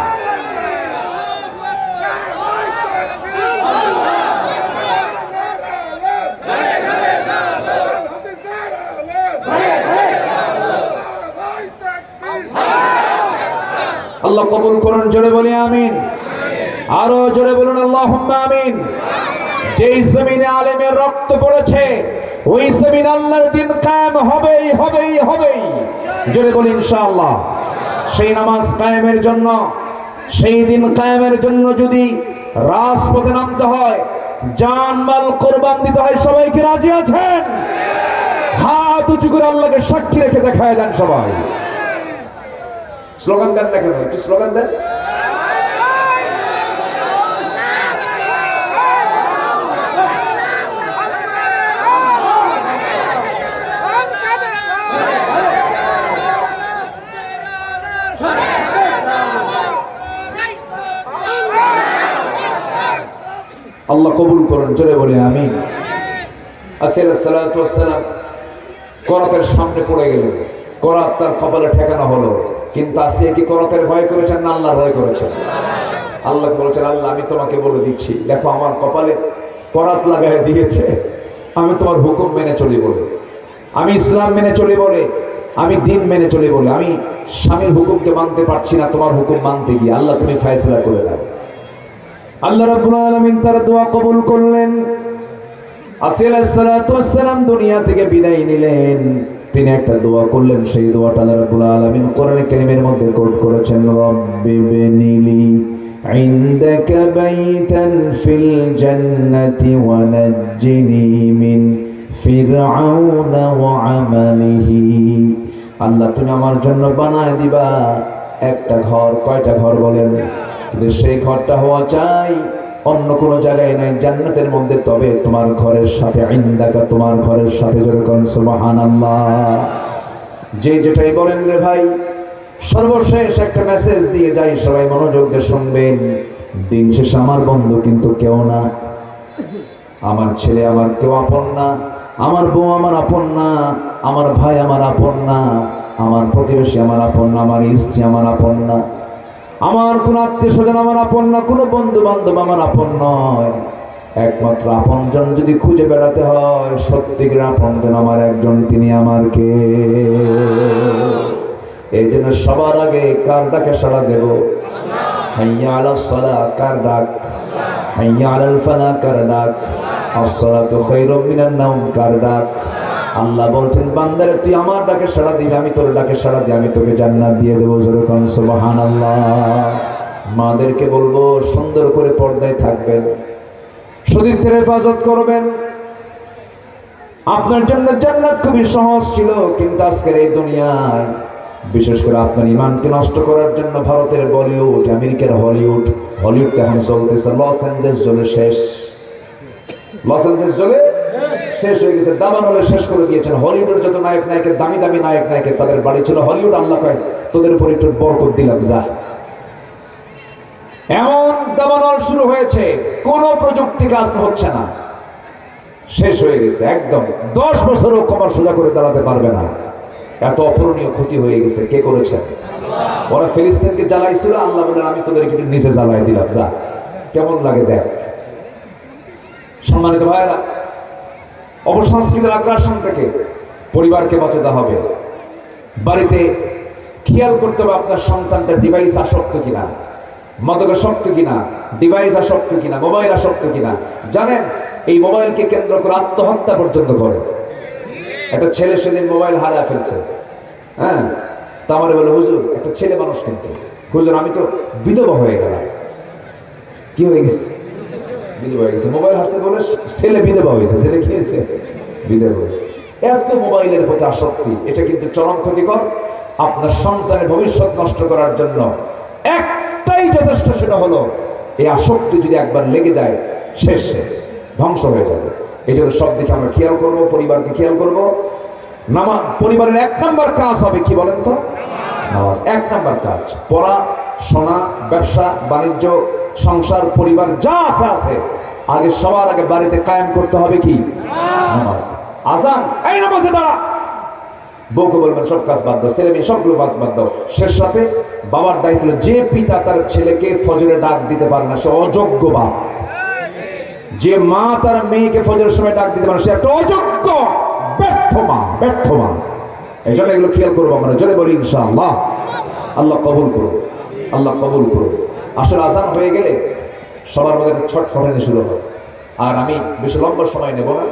[SPEAKER 1] আল্লাহ কবুল করুন, জোরে বলি আমিন। আরো জোরে বলুন আল্লাহুম্মা আমিন। যেই জমিনে আলেমের রক্ত পড়েছে ওই জমিনে আল্লাহর দ্বীন কায়েম হবেই হবেই হবেই। জোরে বলি ইনশাআল্লাহ। সেই নামাজ কায়েমের জন্য, সেই দিন কায়েমের জন্য যদি রাজপথে নামতে হয়, জান মাল কোরবান দিতে হয়, সবাই কি রাজি আছেন? হাত উঁচু করে আল্লাহকে সাক্ষী রেখে দেখায় দেন সবাই। স্লোগান দেন না কেন? একটু স্লোগান দেন। আল্লাহ কবুল করুন, জোরে বলে আমিন। আসিয়া সালাতু ওয়াসসালাম করাতের সামনে পড়ে গেলেন, করাত তার কপালে ঠেকানো হলো। কিন্তু আসিয়া কি করাতের ভয় করেছেন না আল্লাহর ভয় করেছেন? আল্লাহকে বলেছেন, আল্লাহ আমি তোমাকে বলে দিচ্ছি, দেখো আমার কপালে করাত লাগায় দিয়েছে, আমি তোমার হুকুম মেনে চলি বলে, আমি ইসলাম মেনে চলি বলে, আমি দিন মেনে চলি বলে, আমি স্বামীর হুকুমকে মানতে পারছি না, তোমার হুকুম মানতে গিয়ে আল্লাহ তুমি ফয়সালা করে দাও। আল্লাহ রাব্বুল আলামিন তার দোয়া কবুল করলেন। আসিয়া আলাইহিস সালাতু ওয়াসসালাম দুনিয়া থেকে বিদায় নিলেন। তিনি একটা দোয়া করলেন, সেই দোয়াটা আল্লাহ রাব্বুল আলামিন কোরআনে কারীমের মধ্যে কোট করেছেন, রব্বি বিনিলি ইনদাকা বাইতান ফিল জান্নাতি ওয়া নাজ্জিনি মিন ফিরআউনা ওয়া আমালিহি। আল্লাহ তুমি আমার জন্য বানায় দিবা একটা ঘর। কয়টা ঘর বলেন? কিন্তু সেই ঘরটা হওয়া চাই অন্য কোন জায়গায় নাই, জান্নাতের মধ্যে। তবে তোমার ঘরের সাথে, ইনদাকা তোমার ঘরের সাথে, যখন সুবহানাল্লাহ। যে যেটাই বলেন রে ভাই, সর্বশেষ একটা মেসেজ দিয়ে যাই, সবাই মনোযোগ দিয়ে শুনবেন। দিন শেষে আমার বন্ধু কিন্তু কেউ না, আমার ছেলে আমার কেউ আপন না, আমার বউ আমার আপন না, আমার ভাই আমার আপন না, আমার প্রতিবেশী আমার আপন না, আমার স্ত্রী আমার আপন না, আমার কোন আত্মীয় স্বজন আমার আপন না, কোন বন্ধু বান্ধব আমার আপন নয়। একমাত্র আপনজন যদি খুঁজে বেড়াতে হয়, সত্যিকার আপনজন আমার একজন, তিনি আমার কে। এই জন্য সবার আগে কার ডাকে সাড়া দেব? হাইয়া আলাস সালাহ, কার ডাক? হাইয়া আলাল ফালাহ, কার ডাক? আসসালাতু খায়রুম মিনান নাওম, কার ডাক? আল্লাহ বলছেন, বান্দারে তুই আমার ডাকে সাড়া দিবি, আমি তোর ডাকে সাড়া দিই, আমি তোকে জান্নাত দিয়ে দেবো। জোরে কোন সুবহানাল্লাহ। মাদেরকে বলবো সুন্দর করে পর্দায় থাকবেন, সতীত্বের হেফাজত করবেন। আপনার জন্য জান্নাত খুবই সহজ ছিল, কিন্তু আজকের এই দুনিয়ায় বিশেষ করে আপনার ইমানকে নষ্ট করার জন্য ভারতের বলিউড, আমেরিকার হলিউড, হলিউড এখন চলতেছে, লস অ্যাঞ্জেলস জ্বলে শেষ, লস অ্যাঞ্জেলস জ্বলে শেষ হয়ে গেছে। দাবানলে শেষ করে দিয়েছেন। হলিউডের যত নায়ক নায়কের, দামি দামি নায়ক নায়কের, তাদের বাড়ি ছিল হলিউড। আল্লাহ কয় তোদের উপর একটু বরকত দিলাম, যা। এমন দাবানল শুরু হয়েছে, কোন প্রযুক্তি কাজ হচ্ছে না, শেষ হয়ে গেছে একদম। 10 বছরও কমর সোজা করে দাঁড়াতে পারবে না। এত অপূরণীয় ক্ষতি হয়ে গেছে। কে করেছেন? ওরা ফিলিস্তিনকে জ্বালাইছিল, আল্লাহ বলেন আমি তোদেরকে নিজে জ্বালাই দিলাম, যা। কেমন লাগে দেখ। সম্মানিত ভাইয়েরা, অপসংস্কৃতির আগ্রাসন থেকে পরিবারকে বাঁচাতে হবে। বাড়িতে খেয়াল করতে হবে আপনার সন্তানটা ডিভাইস আসক্ত কিনা, মাদকাসক্ত কিনা, ডিভাইস আসক্ত কিনা, মোবাইল আসক্ত কিনা। জানেন এই মোবাইলকে কেন্দ্র করে আত্মহত্যা পর্যন্ত করে। একটা ছেলে সেদিন মোবাইল হারায় ফেলছে। হ্যাঁ, তা আমার বলে হুজুর একটা ছেলে মানুষ, কিন্তু হুজুর আমি তো বিধবা হয়ে গেলাম। কি হয়ে গেছে? বিধবা হয়ে গেছে। মোবাইল হারতে বলে ছেলে বিধবা হয়েছে। ছেলে কি হয়েছে? বিধবা হয়েছে। এত মোবাইলের প্রতি আসক্তি, এটা কিন্তু চরম ক্ষতিকর। আপনার সন্তানের ভবিষ্যৎ নষ্ট করার জন্য একটাই যথেষ্ট, সেটা হলো এই আসক্তি যদি একবার লেগে যায় শেষে ধ্বংস হয়ে যাবে। এই জন্য সব দিকে আমরা খেয়াল করবো, পরিবারকে খেয়াল করবো। পরিবারের 1 নম্বর কাজ হবে কি বলেন তো? নামাজ। 1 নম্বর কাজ। পড়া, শোনা, ব্যবসা বাণিজ্য, সংসার, পরিবার যা আছে আগে সবার আগে বাড়িতে কায়েম করতে হবে কি? নামাজ। আজান, এই নামাজে দাঁড়া। বউকে বলবেন সব কাজ বাদ দাও, ছেলে মেয়ে সবগুলো কাজ বাদ দাও। শেষ রাতে বাবার দায়িত্ব। যে পিতা তার ছেলেকে ফজরে ডাক দিতে পারে না সে অযোগ্য বাপ। যে মা তার মেয়েকে ফজরের সময় ডাক দিতে পারে সে একটা অযোগ্য ব্যর্থ মা, ব্যর্থ মা। এই জন্য এগুলো খেয়াল করবো আমরা। জোরে বলি ইনশাআল্লাহ। আল্লাহ কবুল করুন, আল্লাহ কবুল করুন। আসলে আজান হয়ে গেলে সবার মধ্যে ছটফটানি শুরু হয়। আর আমি বেশি লম্বা সময় নেব না।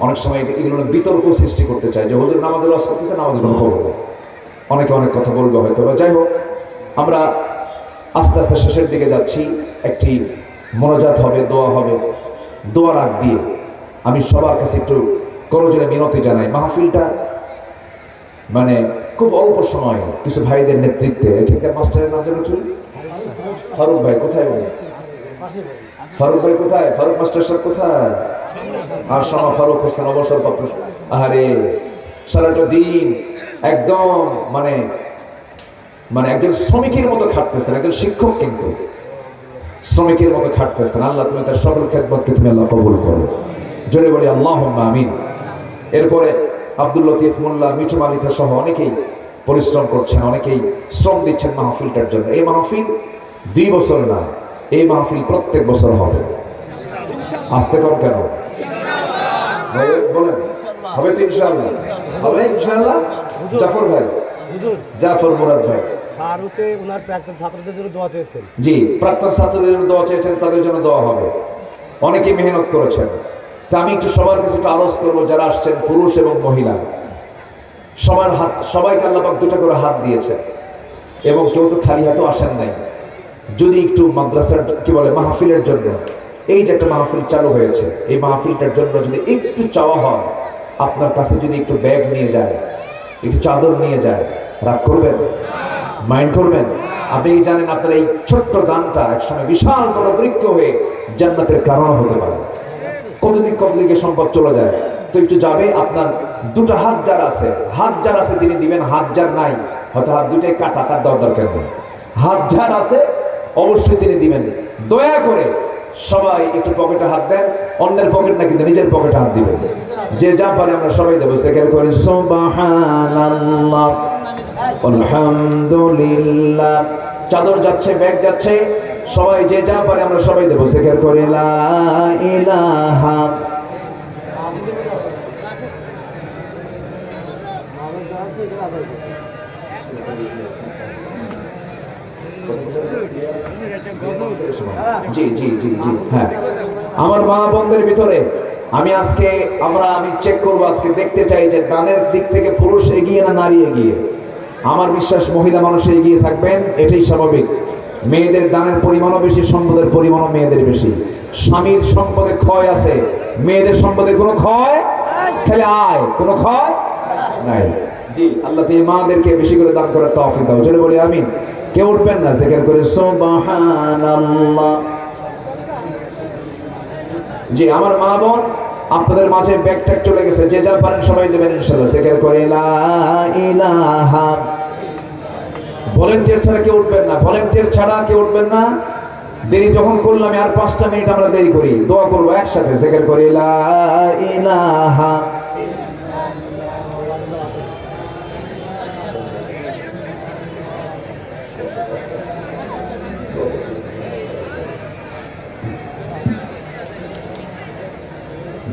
[SPEAKER 1] অনেক সময় এগুলো বিতর্ক সৃষ্টি করতে চাই যে হুজুর নামাজের লস করতেছে, নামাজের কোনো খবর নেই। অনেকে অনেক কথা বলবে হয়তো। যাই হোক, আমরা আস্তে আস্তে শেষের দিকে যাচ্ছি। একটি মোনাজাত হবে, দোয়া হবে। দোয়ার আগ দিয়ে আমি সবার কাছে একটু করজোড়ে মিনতি জানাই। মাহফিলটা মানে খুব অল্প সময় কিছু ভাইদের নেতৃত্বে। এখানকার মাস্টারের নাম যেন কি? ফারুক ভাই। কোথায় উনি? ফারুক ভাই কোথায়? ফারুক মাস্টার সাহেব কোথায়? আর শামা ফারুক হোসেন অবসরপ্রাপ্ত। আরে সারাটা দিন একদম মানে একজন শ্রমিকের মতো খাটতেছেন। একজন শিক্ষক কিন্তু শ্রমিকের মতো খাটতেছেন। আল্লাহ তুমি তার সকল খেদমতকে তুমি আল্লাহ কবুল করো। জোরে বলি আল্লাহুম্মা আমিন। এরপরে আব্দুল লতিফ মোল্লা, মিঠু মালিকা সহ অনেকেই পরিশ্রম করছেন, অনেকেই শ্রম দিচ্ছেন মাহফিলটার জন্য। এই মাহফিল 2 বছর না, এই মাহফিল প্রত্যেক বছর হবে। আসতে কম কেন? বলেন হবে তো ইনশাআল্লাহ? হবে ইনশাআল্লাহ। জাফর ভাই, জাফর মুরাদ ভাই
[SPEAKER 2] স্যার হচ্ছে ওনার প্রাক্তন ছাত্রদের জন্য দোয়া চেয়েছেন।
[SPEAKER 1] জি, প্রাক্তন ছাত্রদের জন্য দোয়া চেয়েছেন, তাদের জন্য দোয়া হবে। অনেকেই মেহনত করেছেন। তা আমি একটু সবার কাছে একটু আলোচ করবো, যারা আসছেন পুরুষ এবং মহিলা সবার হাত, সবাইকে আল্লাহ পাক 2টা করে হাত দিয়েছে এবং কেউ তো খালি হাতেও আসেন নাই। যদি একটু মাদ্রাসার কি বলে মাহফিলের জন্য, এই যে একটা মাহফিল চালু হয়েছে, এই মাহফিলটার জন্য যদি একটু চাওয়া হয়, আপনার কাছে যদি একটু ব্যাগ নিয়ে যায়, একটু চাদর নিয়ে যায়, রাগ করবেন? মাইন্ড করবেন? আপনি কি জানেন আপনার এই ছোট্ট দানটা একসময় বিশাল বড় বৃক্ষ হয়ে জান্নাতের কারণ হতে পারে। কতদিকে সম্পদ চলে যায়। তো একটু যাবে, আপনার 2টা হাত যার আছে তিনি দিবেন। হাত যার নাই হয়তো হাত 2টাই কাটা, তার দরকার নেই। হাত যার আছে অবশ্যই তিনি দিবেন। দয়া করে সবাই একটু পকেটে হাত দেন। অন্যের পকেট না, কিন্তু নিজের পকেটে হাত দিবেন। যে যা পারে আমরা সবাই দেবো। সেখানে করে সুবহানাল্লাহ, আলহামদুলিল্লাহ। চাদর যাচ্ছে, ব্যাগ যাচ্ছে, সবাই যে যা পারে আমরা সবাই দেবো। সেখানে করে লা ইলাহা। জি জি জি জি হ্যাঁ। আমার মা বোনদের ভিতরে আমি চেক করবো আজকে, দেখতে চাই যে দানের দিক থেকে পুরুষ এগিয়ে না নারী এগিয়ে। আমার বিশ্বাস মহিলা মানুষ এগিয়ে থাকবেন, এটাই স্বাভাবিক। মেয়েদের দানের পরিমাণও বেশি, সম্পদের পরিমাণও মেয়েদের বেশি। স্বামীর সম্পদে ক্ষয় আছে, মেয়েদের সম্পদে কোনো ক্ষয়, খালি আয়, কোনো ক্ষয় নাই। জি, আল্লাহ এই মাদেরকে বেশি করে দান করার তৌফিক দাও। জোরে বলি আমিন। কেউ উঠবেন না, জিকির করে সুবহানাল্লাহ। জি, আমার মা বোন আপনাদের মাঝে ব্যাগ ট্যাগ চলে গেছে, যে যা পারেন সবাই দেবেন ইনশাআল্লাহ। জিকির করে লা ইলাহা। ভলেন্টিয়ার ছাড়া কেউ উঠবেন না, ভলেন্টিয়ার ছাড়া কেউ উঠবেন না। দেরি যখন করলাম আর 5টা মিনিট আমরা দেরি করি, দোয়া করবো একসাথে। জিকির করে লা ইলাহা।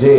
[SPEAKER 1] যে